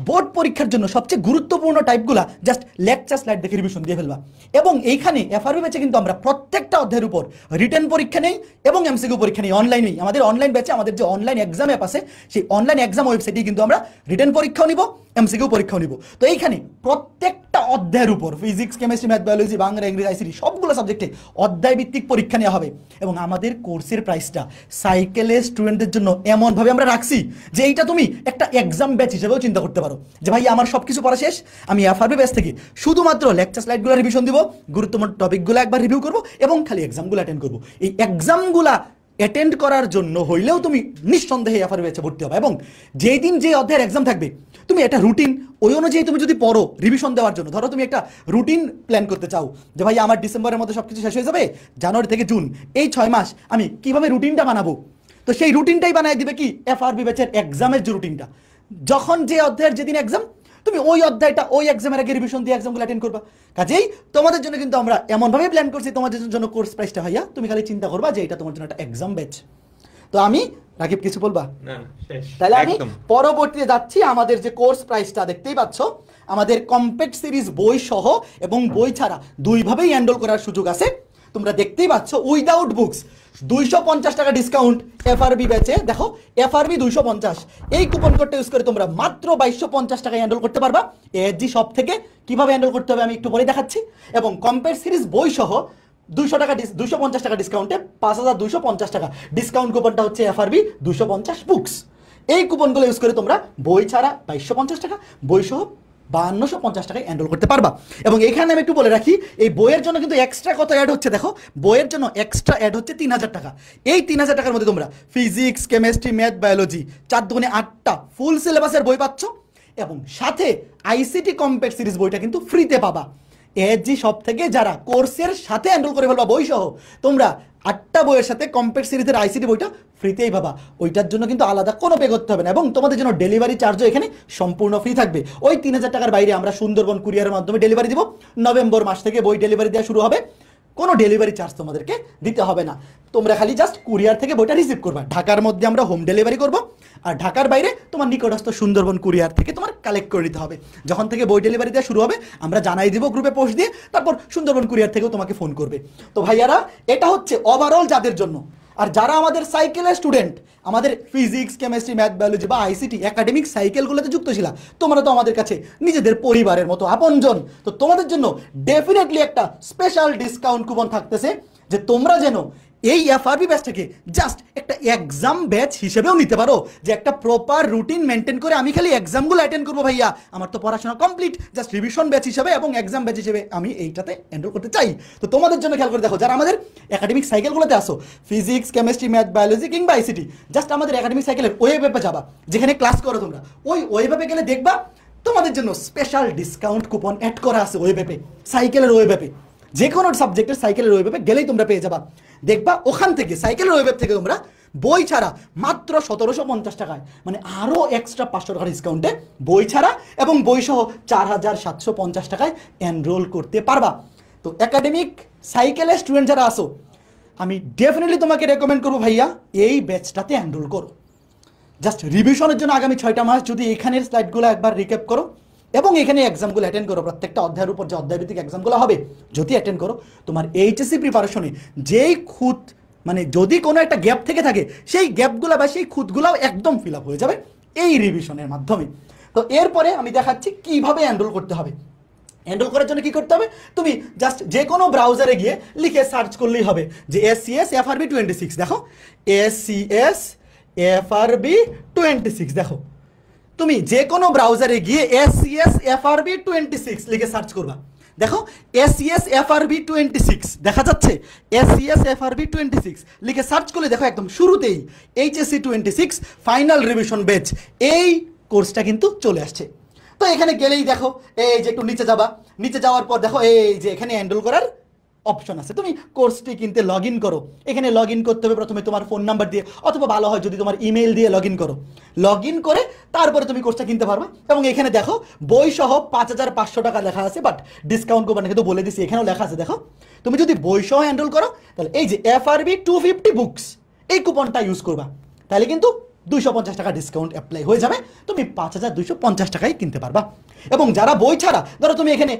বোর্ড পরীক্ষার জন্য সবচেয়ে গুরুত্বপূর্ণ টাইপগুলা জাস্ট লেকচার স্লাইড দেখে রিভিশন দিয়ে ফেলবা। এবং এইখানে এফআরবি ব্যাচে কিন্তু আমরা প্রত্যেকটা অধ্যায়ের উপর রিটেন পরীক্ষা নেই এবং এমসিকিউ পরীক্ষা নেই, অনলাইন নেই। আমাদের অনলাইন ব্যাচে আমাদের যে অনলাইন এক্সাম অ্যাপ আছে, সেই অনলাইন এক্সাম ওয়েবসাইটে কিন্তু আমরা রিটেন পরীক্ষাও নিব এমসিকিউ পরীক্ষাও নিব। তো এইখানে প্রত্যেকটা অধ্যায়ের উপর physics, chemistry, math, biology, Bangla, ইংরেজি, আইসিটি সবগুলো সাবজেক্টে অধ্যায় ভিত্তিক পরীক্ষা নেওয়া হবে। এবং আমাদের কোর্সের প্রাইসটা সাইকেলের স্টুডেন্টদের জন্য এমনভাবে আমরা রাখছি যে এইটা তুমি একটা এক্সাম ব্যাচ হিসেবেও চিন্তা করতে পারো যে ভাই আমার সব কিছু পড়া শেষ, আমি এফআরবি ব্যাচ থেকে শুধুমাত্র লেকচার স্লাইডগুলো রিভিশন দিব, গুরুত্বপূর্ণ টপিকগুলো একবার রিভিউ করবো এবং খালি এক্সামগুলো অ্যাটেন্ড করবো। এই এক্সামগুলা অ্যাটেন্ড করার জন্য হইলেও তুমি নিঃসন্দেহে এফআরবি ব্যাচে ভর্তি হবে। এবং যেই দিন যে অধ্যায়ের এক্সাম থাকবে তুমি একটা রুটিন ওই অনুযায়ী তুমি যদি পড়ো রিভিশন দেওয়ার জন্য, ধরো তুমি একটা রুটিন প্ল্যান করতে চাও যে ভাই আমার ডিসেম্বরের মধ্যে সব কিছু শেষ হয়ে যাবে, জানুয়ারি থেকে জুন এই 6 মাস আমি কিভাবে রুটিনটা বানাবো, তো সেই রুটিনটাই বানায় দিবে কি এফআরবি ব্যাচের এক্সামের যে রুটিনটা। যখন যে অধ্যায়ের যেদিন এক্সাম তুমি ওই অধ্যায়টা ওই এক্সামের আগে রিভিশন দিয়ে এক্সামগুলো অ্যাটেন্ড করবা। কাজেই তোমাদের জন্য কিন্তু আমরা এমনভাবে প্ল্যান করছি তোমাদের জন্য কোর্স প্রাইসটা ভাইয়া তুমি খালি চিন্তা করবা যে এটা তোমার জন্য একটা এক্সাম ব্যাচ। তো আমি রাকিব কিছু বলবা? না শেষ তাহলে আমি একদম। পরবর্তীতে যাচ্ছি। আমাদের যে কোর্স প্রাইসটা দেখতেই পাচ্ছ, আমাদের কম্প্যাক্ট সিরিজ বই সহ এবং বই ছাড়া দুইভাবেই এনরোল করার সুযোগ আছে। তোমরা দেখতেই পাচ্ছ উইদাউট বুকস 250 টাকা ডিসকাউন্ট এফআরবি ব্যাচে। দেখো এফআরবি 250, এই কুপন কোডটা ইউজ করে তোমরা মাত্র 2250 টাকায় এনরোল করতে পারবা এএসজি শপ থেকে। কিভাবে এনরোল করতে হবে আমি একটু পরে দেখাচ্ছি। এবং কম্প্যাক্ট সিরিজ বই সহ 250 টাকা ডিসকাউন্টে 5250 টাকা ডিসকাউন্ট কুপনটা হচ্ছে এফআরবি 250 বুকস। এই কুপনগুলো ইউজ করে তোমরা বই ছাড়া 2250 টাকা, বই সহ 5250 টাকায় এনরোল করতে পারবা। এবং এখানে আমি একটু বলে রাখি এই বইয়ের জন্য কিন্তু এক্সট্রা কত অ্যাড হচ্ছে। দেখো বইয়ের জন্য এক্সট্রা অ্যাড হচ্ছে 3000 টাকা। এই 3000 টাকার মধ্যে তোমরা ফিজিক্স, কেমিস্ট্রি, ম্যাথ, বায়োলজি 4 দুগুণে 8টা ফুল সিলেবাসের বই পাচ্ছ এবং সাথে আইসিটি কম্প্যাক্ট সিরিজ বইটা কিন্তু ফ্রিতে পাবা। এএসজি শপ থেকে যারা কোর্সের সাথে এনরোল করে ফেলবা বই সহ, তোমরা 8টা বইয়ের সাথে কম্প্যাক্ট সিরিজের আইসিটি বইটা ফ্রিতেই পাবা। ওইটার জন্য কিন্তু আলাদা কোনো পে করতে হবে না এবং তোমাদের জন্য ডেলিভারি চার্জও এখানে সম্পূর্ণ ফ্রি থাকবে। ওই 3000 টাকার বাইরে আমরা সুন্দরবন কুরিয়ারের মাধ্যমে ডেলিভারি দিব। নভেম্বর মাস থেকে বই ডেলিভারি দেওয়া শুরু হবে, কোনো ডেলিভারি চার্জ তোমাদেরকে দিতে হবে না। তোমরা খালি জাস্ট কুরিয়ার থেকে বইটা রিসিভ করবা। ঢাকার মধ্যে আমরা হোম ডেলিভারি করব, আর ঢাকার বাইরে তোমার নিকটস্থ সুন্দরবন কুরিয়ার থেকে তোমার কালেক্ট করে নিতে হবে। যখন থেকে বই ডেলিভারি দেওয়া শুরু হবে আমরা জানাই দিব গ্রুপে পোস্ট দিয়ে, তারপর সুন্দরবন কুরিয়ার থেকেও তোমাকে ফোন করবে। তো ভাইয়ারা এটা হচ্ছে ওভারঅল যাদের জন্য। আর যারা আমাদের সাইকেলের স্টুডেন্ট, আমাদের ফিজিক্স, কেমিস্ট্রি, ম্যাথ, বায়োলজি বা আইসিটি একাডেমিক সাইকেলগুলোতে যুক্ত ছিল, তোমরা তো আমাদের কাছে নিজেদের পরিবারের মতো আপনজন। তো তোমাদের জন্য ডেফিনেটলি একটা স্পেশাল ডিসকাউন্ট কুপন থাকতেছে যে তোমরা যেন এই এফআরবি ব্যাচটাকে জাস্ট একটা এক্সাম ব্যাচ হিসেবেও নিতে পারো, যে একটা প্রপার রুটিন মেনটেন করে আমি খালি এক্সামগুলো অ্যাটেন্ড করবো ভাইয়া, আমার তো পড়াশোনা কমপ্লিট, জাস্ট রিভিশন ব্যাচ হিসেবে এবং এক্সাম ব্যাচ হিসেবে আমি এইটাতে এনরোল করতে চাই। তো তোমাদের জন্য খেয়াল করে দেখো, যারা আমাদের একাডেমিক সাইকেলগুলোতে আসো, ফিজিক্স, কেমিস্ট্রি, ম্যাথ, বায়োলজি কিংবা আইসিটি, জাস্ট আমাদের একাডেমিক সাইকেলের ওয়েব অ্যাপে যাবা, যেখানে ক্লাস করো তোমরা, ওই ওয়েব অ্যাপে গেলে দেখবা তোমাদের জন্য স্পেশাল ডিসকাউন্ট কুপন অ্যাড করা আছে ওয়েব অ্যাপে, সাইকেলের ওয়েব অ্যাপে। যে কোনো সাবজেক্টের সাইকেলের ওয়েব অ্যাপে গেলেই তোমরা পেয়ে যাবা। দেখবা ওখান থেকে সাইকেলের ওয়েব অ্যাপ থেকে তোমরা বই ছাড়া মাত্র 1750 টাকায়, মানে আরও এক্সট্রা 500 টাকা ডিসকাউন্টে বই ছাড়া এবং বই সহ 4750 টাকায় এনরোল করতে পারবা। তো একাডেমিক সাইকেলের স্টুডেন্ট যারা আসো, আমি ডেফিনেটলি তোমাকে রেকমেন্ড করবো ভাইয়া এই ব্যাচটাতে এনরোল করো। জাস্ট রিভিশনের জন্য আগামী 6টা মাস যদি এখানের স্লাইডগুলো একবার রিক্যাপ করো এবং এখানে এক্সামগুলো অ্যাটেন্ড করো, প্রত্যেকটা অধ্যায়ের উপর যে অধ্যায়ভিত্তিক এক্সামগুলো হবে যদি অ্যাটেন্ড করো, তোমার এইচএসসি প্রিপারেশনে যেই খুঁত, মানে যদি কোনো একটা গ্যাপ থেকে থাকে সেই গ্যাপগুলো বা সেই খুঁতগুলোও একদম ফিল আপ হয়ে যাবে এই রিভিশনের মাধ্যমে। তো এরপরে আমি দেখাচ্ছি কিভাবে এনরোল করতে হবে। এনরোল করার জন্য কি করতে হবে, তুমি জাস্ট যে কোনো ব্রাউজারে গিয়ে লিখে সার্চ করলেই হবে যে SCS FRB 26। দেখো SCS FRB 26, দেখো তুমি যে কোনো ব্রাউজারে গিয়ে SCS FRB 26 লিখে সার্চ করবা। দেখো SCS FRB 26 দেখা যাচ্ছে, SCS FRB 26 লিখে সার্চ করলে দেখো একদম শুরুতেই HSC 26 ফাইনাল রিভিশন ব্যাচ এই কোর্সটা কিন্তু চলে আসছে। তো এখানে গেলেই দেখো এই যে একটু নিচে যাবা, নিচে যাওয়ার পর দেখো এই যে এখানে এনরোল করার অপশন আছে। তুমি কোর্সটি কিনতে লগ ইন করো, এখানে লগ ইন করতে হবে প্রথমে তোমার ফোন নাম্বার দিয়ে, অথবা ভালো হয় যদি তোমার ইমেল দিয়ে লগ ইন করো। লগ ইন করে তারপরে তুমি কোর্সটা কিনতে পারবা। এবং এখানে দেখো বই সহ 5500 টাকা লেখা আছে, বাট ডিসকাউন্ট কুপন কিন্তু বলে দিচ্ছি এখানেও লেখা আছে। দেখো তুমি যদি বই সহ এনরোল করো তাহলে এই যে FRB 250 বুকস এই কুপনটা ইউজ করবা, তাহলে কিন্তু 250 টাকা ডিসকাউন্ট অ্যাপ্লাই হয়ে যাবে, তুমি 5250 টাকায় কিনতে পারবা। এবং যারা বই ছাড়া, ধরো তুমি এখানে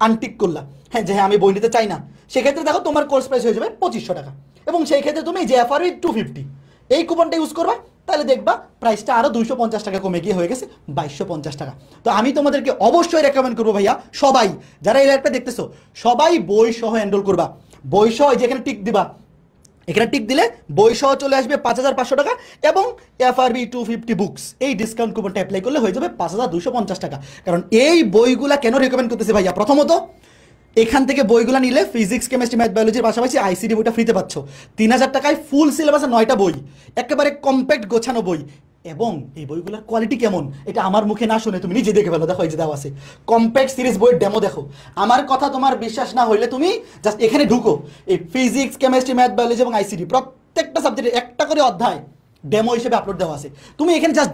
আনটিক করলা হ্যাঁ যে হ্যাঁ আমি বই নিতে চাই না, সেক্ষেত্রে দেখো তোমার কোর্স প্রাইস হয়ে যাবে 2500 টাকা। এবং সেই ক্ষেত্রে তুমি যে FRB 250 এই কুপনটা ইউজ করবা, তাহলে দেখবা প্রাইসটা আরও 250 টাকা কমে গিয়ে হয়ে গেছে 2250 টাকা। তো আমি তোমাদেরকে অবশ্যই রেকমেন্ড করবো ভাইয়া, সবাই যারা এই লাইভটা দেখতেছো সবাই বই সহ এনরোল করবা। বই সহ যেখানে টিক দিবা, এখানে টিক দিলে বই সহ চলে আসবে 5500 টাকা, এবং FRB 250 বুকস এই ডিসকাউন্ট কুপনটা অ্যাপ্লাই করলে হয়ে যাবে 5250 টাকা। কারণ এই বইগুলা কেন রেকমেন্ড করতেছি ভাইয়া, প্রথমত এখান থেকে বইগুলো নিলে ফিজিক্স, কেমিস্ট্রি, ম্যাথ, বায়োলজির পাশাপাশি ICT বইটা ফ্রিতে পাচ্ছ। 3000 টাকায় ফুল সিলেবাসে 9টা বই, একেবারে কম্প্যাক্ট গোছানো বই। এবং এই বইগুলোর কোয়ালিটি কেমন এটা আমার মুখে না শুনে তুমি নিজে দেখে ফেলো। দেখো এই যে দেওয়া আছে কম্প্যাক্ট সিরিজ বইয়ের ডেমো দেখো। আমার কথা তোমার বিশ্বাস না হইলে তুমি জাস্ট এখানে ঢুকো, এই ফিজিক্স, কেমিস্ট্রি, ম্যাথ, বায়োলজি এবং ICT প্রত্যেকটা সাবজেক্টের একটা করে অধ্যায় ডেমো হিসেবে আপলোড দেওয়া আছে। তুমি এখানে জাস্ট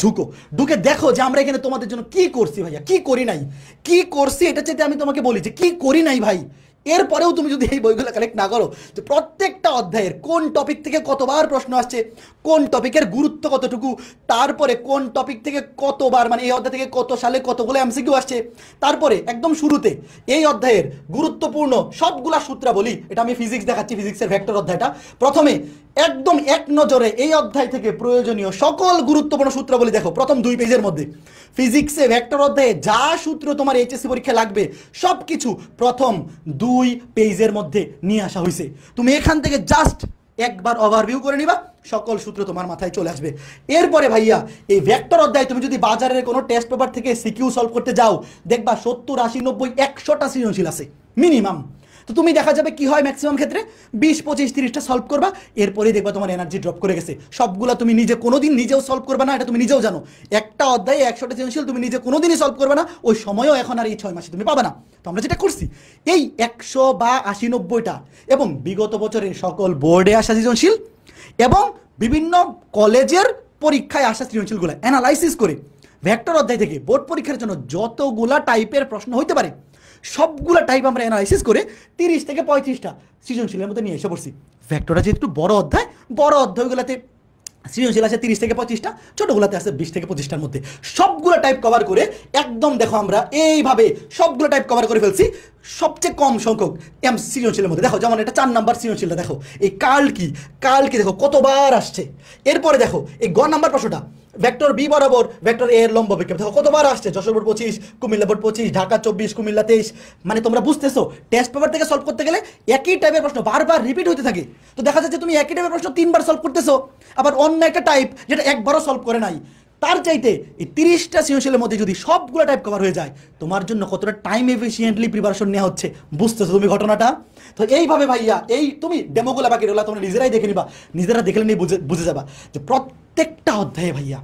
ঢুকে দেখো যে আমরা এখানে তোমাদের জন্য কি করছি ভাইয়া, কি করি নাই, কি করছি এটা চাইতে আমি তোমাকে বলি যে কি করি নাই ভাই। এরপরেও তুমি যদি এই বইগুলো কালেক্ট না করো, যে প্রত্যেকটা অধ্যায়ের কোন টপিক থেকে কতবার প্রশ্ন আসছে, কোন টপিকের গুরুত্ব কতটুকু, তারপরে কোন টপিক থেকে কতবার, মানে এই অধ্যায় থেকে কত সালে কতগুলো MCQ আসছে, তারপরে একদম শুরুতে এই অধ্যায়ের গুরুত্বপূর্ণ সবগুলা সূত্রাবলী, এটা আমি ফিজিক্স দেখাচ্ছি, ফিজিক্সের ভেক্টর অধ্যায়টা। প্রথমে একদম এক নজরে এই অধ্যায় থেকে প্রয়োজনীয় সকল গুরুত্বপূর্ণ সূত্রাবলী দেখো প্রথম 2 পেজের মধ্যে। ফিজিক্সে ভেক্টর অধ্যায়ে যা সূত্র তোমার HSC পরীক্ষা লাগবে সব কিছু প্রথম 2 পেজের মধ্যে নিয়ে আসা হয়েছে। তুমি এখান থেকে জাস্ট একবার ওভারভিউ করে নিবা, সকল সূত্র তোমার মাথায় চলে আসবে। এরপরে ভাইয়া এই ভেক্টর অধ্যায় তুমি যদি বাজারের কোনো টেস্ট পেপার থেকে সিকিউ সলভ করতে যাও, দেখবা 70, 80, 90, 100টা সৃজনশীল আছে মিনিমাম। তো তুমি দেখা যাবে কি হয় ম্যাক্সিমাম ক্ষেত্রে 20, 25, 30টা সলভ করবা, এরপরে দেখবা তোমার এনার্জি ড্রপ করে গেছে। সবগুলা তুমি নিজে কোনোদিন নিজেও সলভ করবে না, এটা তুমি নিজেও জানো। একটা অধ্যায়ে 100টা সৃজনশীল তুমি নিজে কোনোদিনই সলভ করবে না, ওই সময়ও এখন আর এই 6 মাসে তুমি পাবে না। তো আমরা যেটা করছি এই 100 বা 80, 90টা এবং বিগত বছরের সকল বোর্ডে আসা সৃজনশীল এবং বিভিন্ন কলেজের পরীক্ষায় আসা সৃজনশীলগুলো অ্যানালাইসিস করে ভেক্টর অধ্যায় থেকে বোর্ড পরীক্ষার জন্য যতগুলা টাইপের প্রশ্ন হইতে পারে সবগুলা টাইপ আমরা অ্যানালাইসিস করে 30 থেকে 35টা সৃজনশীলের মধ্যে নিয়ে এসে পড়ছি। ভেক্টরটা যেহেতু একটু বড় অধ্যায়গুলোতে সৃজনশীল আছে 30 থেকে 25টা, ছোটগুলোতে আছে 20 থেকে 25টার মধ্যে। সবগুলো টাইপ কভার করে একদম দেখো আমরা এইভাবে সবগুলো টাইপ কভার করে ফেলছি সবচেয়ে কম সংখ্যক সৃজনশীলের মধ্যে। দেখো যেমন এটা 4 নাম্বার সৃজনশীলটা দেখো, এই কার্ল কি দেখো কতবার আসছে। এরপরে দেখো এই গ নাম্বার প্রশ্নটা ভেক্টর বি বরাবর ভেক্টর এ এর লম্ব বিক্ষেপ দেখো কতবার আসছে, যশোর বোর্ড 25, কুমিল্লা বোর্ড 25, ঢাকা 24, কুমিল্লা 23। মানে তোমরা বুঝতেছো টেস্ট পেপার থেকে সলভ করতে গেলে একই টাইপের প্রশ্ন বারবার রিপিট হতে থাকে। তো দেখা যাচ্ছে তুমি একই টাইপের প্রশ্ন 3বার সলভ করতেছো, আবার অন্য একটা টাইপ যেটা একবারও সলভ করে নাই। তার চাইতে এই 30টা সৃজনশীলের মধ্যে যদি সবগুলো টাইপ কভার হয়ে যায়, তোমার জন্য কতটা টাইম এফিসিয়েন্টলি প্রিপারেশন নেওয়া হচ্ছে বুঝতেছো তুমি ঘটনাটা। তো এইভাবে ভাইয়া এই তুমি ডেমোগুলো বাকি রইলা তোমরা নিজেরাই দেখে নিবা, নিজেরা দেখলে নিয়ে বুঝে যাবা যে প্রত্যেকটা অধ্যায়ে ভাইয়া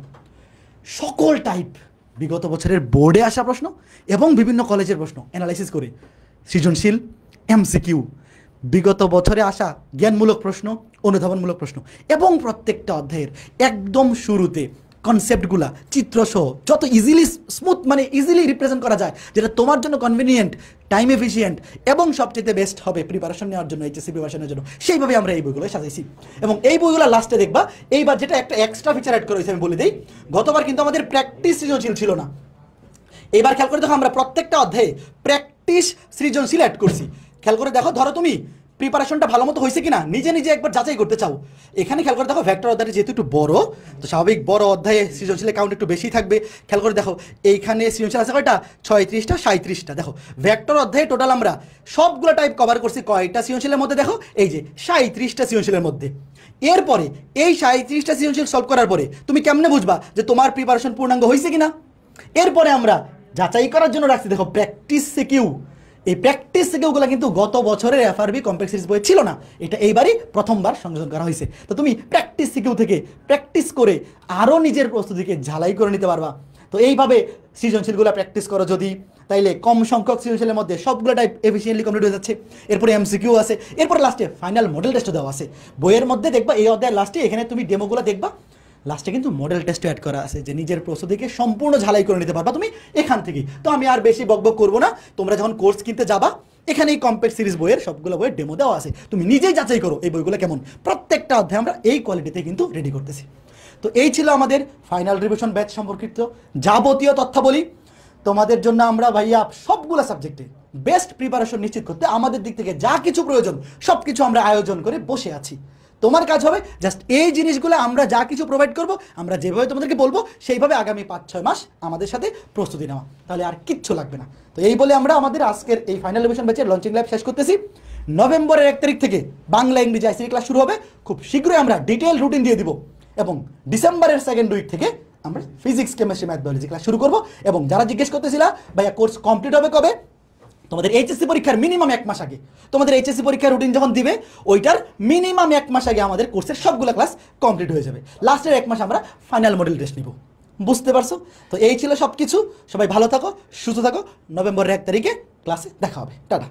সকল টাইপ বিগত বছরের বোর্ডে আসা প্রশ্ন এবং বিভিন্ন কলেজের প্রশ্ন অ্যানালাইসিস করে সৃজনশীল, MCQ, বিগত বছরে আসা জ্ঞানমূলক প্রশ্ন, অনুধাবনমূলক প্রশ্ন এবং প্রত্যেকটা অধ্যায়ের একদম শুরুতে কনসেপ্টগুলা চিত্রসহ যত ইজিলি স্মুথ মানে ইজিলি রিপ্রেজেন্ট করা যায়, যেটা তোমার জন্য কনভিনিয়েন্ট, টাইম এফিসিয়েন্ট এবং সবচেয়ে বেস্ট হবে প্রিপারেশন নেওয়ার জন্য, HSC প্রিপারেশনের জন্য। সেইভাবে আমরা এই বইগুলো সাজাইছি এবং এই বইগুলো লাস্টে দেখবা এইবার যেটা একটা এক্সট্রা ফিচার অ্যাড করা হয়েছে আমি বলে দিই। গতবার কিন্তু আমাদের প্র্যাকটিস সৃজনশীল ছিল না, এইবার খেয়াল করে দেখো আমরা প্রত্যেকটা অধ্যায়ে প্র্যাকটিস সৃজনশীল অ্যাড করছি। খেয়াল করে দেখো, ধরো তুমি প্রিপারেশনটা ভালো মতো হয়েছে কিনা নিজে একবার যাচাই করতে চাও, এখানে খেয়াল করে দেখো ভেক্টর অধ্যায়টা যেহেতু একটু বড়, তো স্বাভাবিক বড় অধ্যায়ে সৃজনশীলের কাউন্ট একটু বেশি থাকবে। খেয়াল করে দেখো এইখানে সৃজনশীল আছে কয়টা, 36টা 37টা। দেখো ভেক্টর অধ্যায়ে টোটাল আমরা সবগুলো টাইপ কভার করছি কয়টা সৃজনশীলের মধ্যে, দেখো এই যে 37টা সৃজনশীলের মধ্যে। এরপরে এই 37টা সৃজনশীল সলভ করার পরে তুমি কেমনে বুঝবা যে তোমার প্রিপারেশন পূর্ণাঙ্গ হয়েছে কিনা? এরপরে আমরা যাচাই করার জন্য রাখছি দেখো প্র্যাকটিস সিকিউ। এই প্র্যাকটিস সিকিউগুলো কিন্তু গত বছরের FRB কমপ্লেক্স সিরিজ বইয়ে ছিল না, এটা এইবারই প্রথমবার সংযোজন করা হয়েছে। তো তুমি প্র্যাকটিস সিকিউ থেকে প্র্যাকটিস করে আরও নিজের প্রস্তুতিকে ঝালাই করে নিতে পারবা। তো এইভাবে সৃজনশীলগুলো প্র্যাকটিস করো যদি, তাইলে কম সংখ্যক সৃজনশীলের মধ্যে সবগুলো টাইপ এফিসিয়েন্টলি কমপ্লিট হয়ে যাচ্ছে। এরপরে MCQ আছে, এরপরে লাস্টে ফাইনাল মডেল টেস্টও দেওয়া আছে বইয়ের মধ্যে। দেখবা এই অধ্যায়ের লাস্টে এখানে তুমি ডেমোগুলো দেখবা, লাস্টে কিন্তু মডেল টেস্ট অ্যাড করা আছে যে নিজের প্রস্তুতিকে সম্পূর্ণ ঝালাই করে নিতে পারবা তুমি এখান থেকেই। তো আমি আর বেশি বকবক করবো না, তোমরা যখন কোর্স কিনতে যাবা এখানে এই কম্প্যাক্ট সিরিজ বইয়ের সবগুলো বইয়ের ডেমো দেওয়া আছে, তুমি নিজেই যাচাই করো এই বইগুলো কেমন। প্রত্যেকটা অধ্যায় আমরা এই কোয়ালিটিতে কিন্তু রেডি করতেছি। তো এই ছিল আমাদের ফাইনাল রিভিশন ব্যাচ সম্পর্কিত যাবতীয় তথ্যাবলী। তোমাদের জন্য আমরা ভাইয়া সবগুলো সাবজেক্টে বেস্ট প্রিপারেশন নিশ্চিত করতে আমাদের দিক থেকে যা কিছু প্রয়োজন সব কিছু আমরা আয়োজন করে বসে আছি। তোমার কাজ হবে জাস্ট এই জিনিসগুলো আমরা যা কিছু প্রোভাইড করব, আমরা যেভাবে তোমাদেরকে বলবো সেইভাবে আগামী 5-6 মাস আমাদের সাথে প্রস্তুতি নেওয়া, তাহলে আর কিচ্ছু লাগবে না। তো এই বলে আমরা আমাদের আজকের এই ফাইনাল রিভিশন ব্যাচের লঞ্চিং লাইভ শেষ করতেছি। নভেম্বরের 1 তারিখ থেকে বাংলা ইংরেজি আইসিটি ক্লাস শুরু হবে, খুব শীঘ্রই আমরা ডিটেল রুটিন দিয়ে দিব, এবং ডিসেম্বরের 2nd উইক থেকে আমরা physics chemistry math biology class শুরু করব। এবং যারা জিজ্ঞেস করতেছিলা ভাইয়া কোর্স কমপ্লিট হবে কবে, তোমাদের এইচএসসি পরীক্ষার মিনিমাম 1 মাস আগে, তোমাদের এইচএসসি পরীক্ষার রুটিন যখন দিবে ওইটার মিনিমাম 1 মাস আগে আমাদের কোর্সের সবগুলো ক্লাস কমপ্লিট হয়ে যাবে। লাস্টের 1 মাস আমরা ফাইনাল মডেল টেস্ট নিব। বুঝতে পারছো? তো এই ছিল সব কিছু। সবাই ভালো থাকো, সুস্থ থাকো। নভেম্বরের 1 তারিখে ক্লাসে দেখা হবে। টাটা।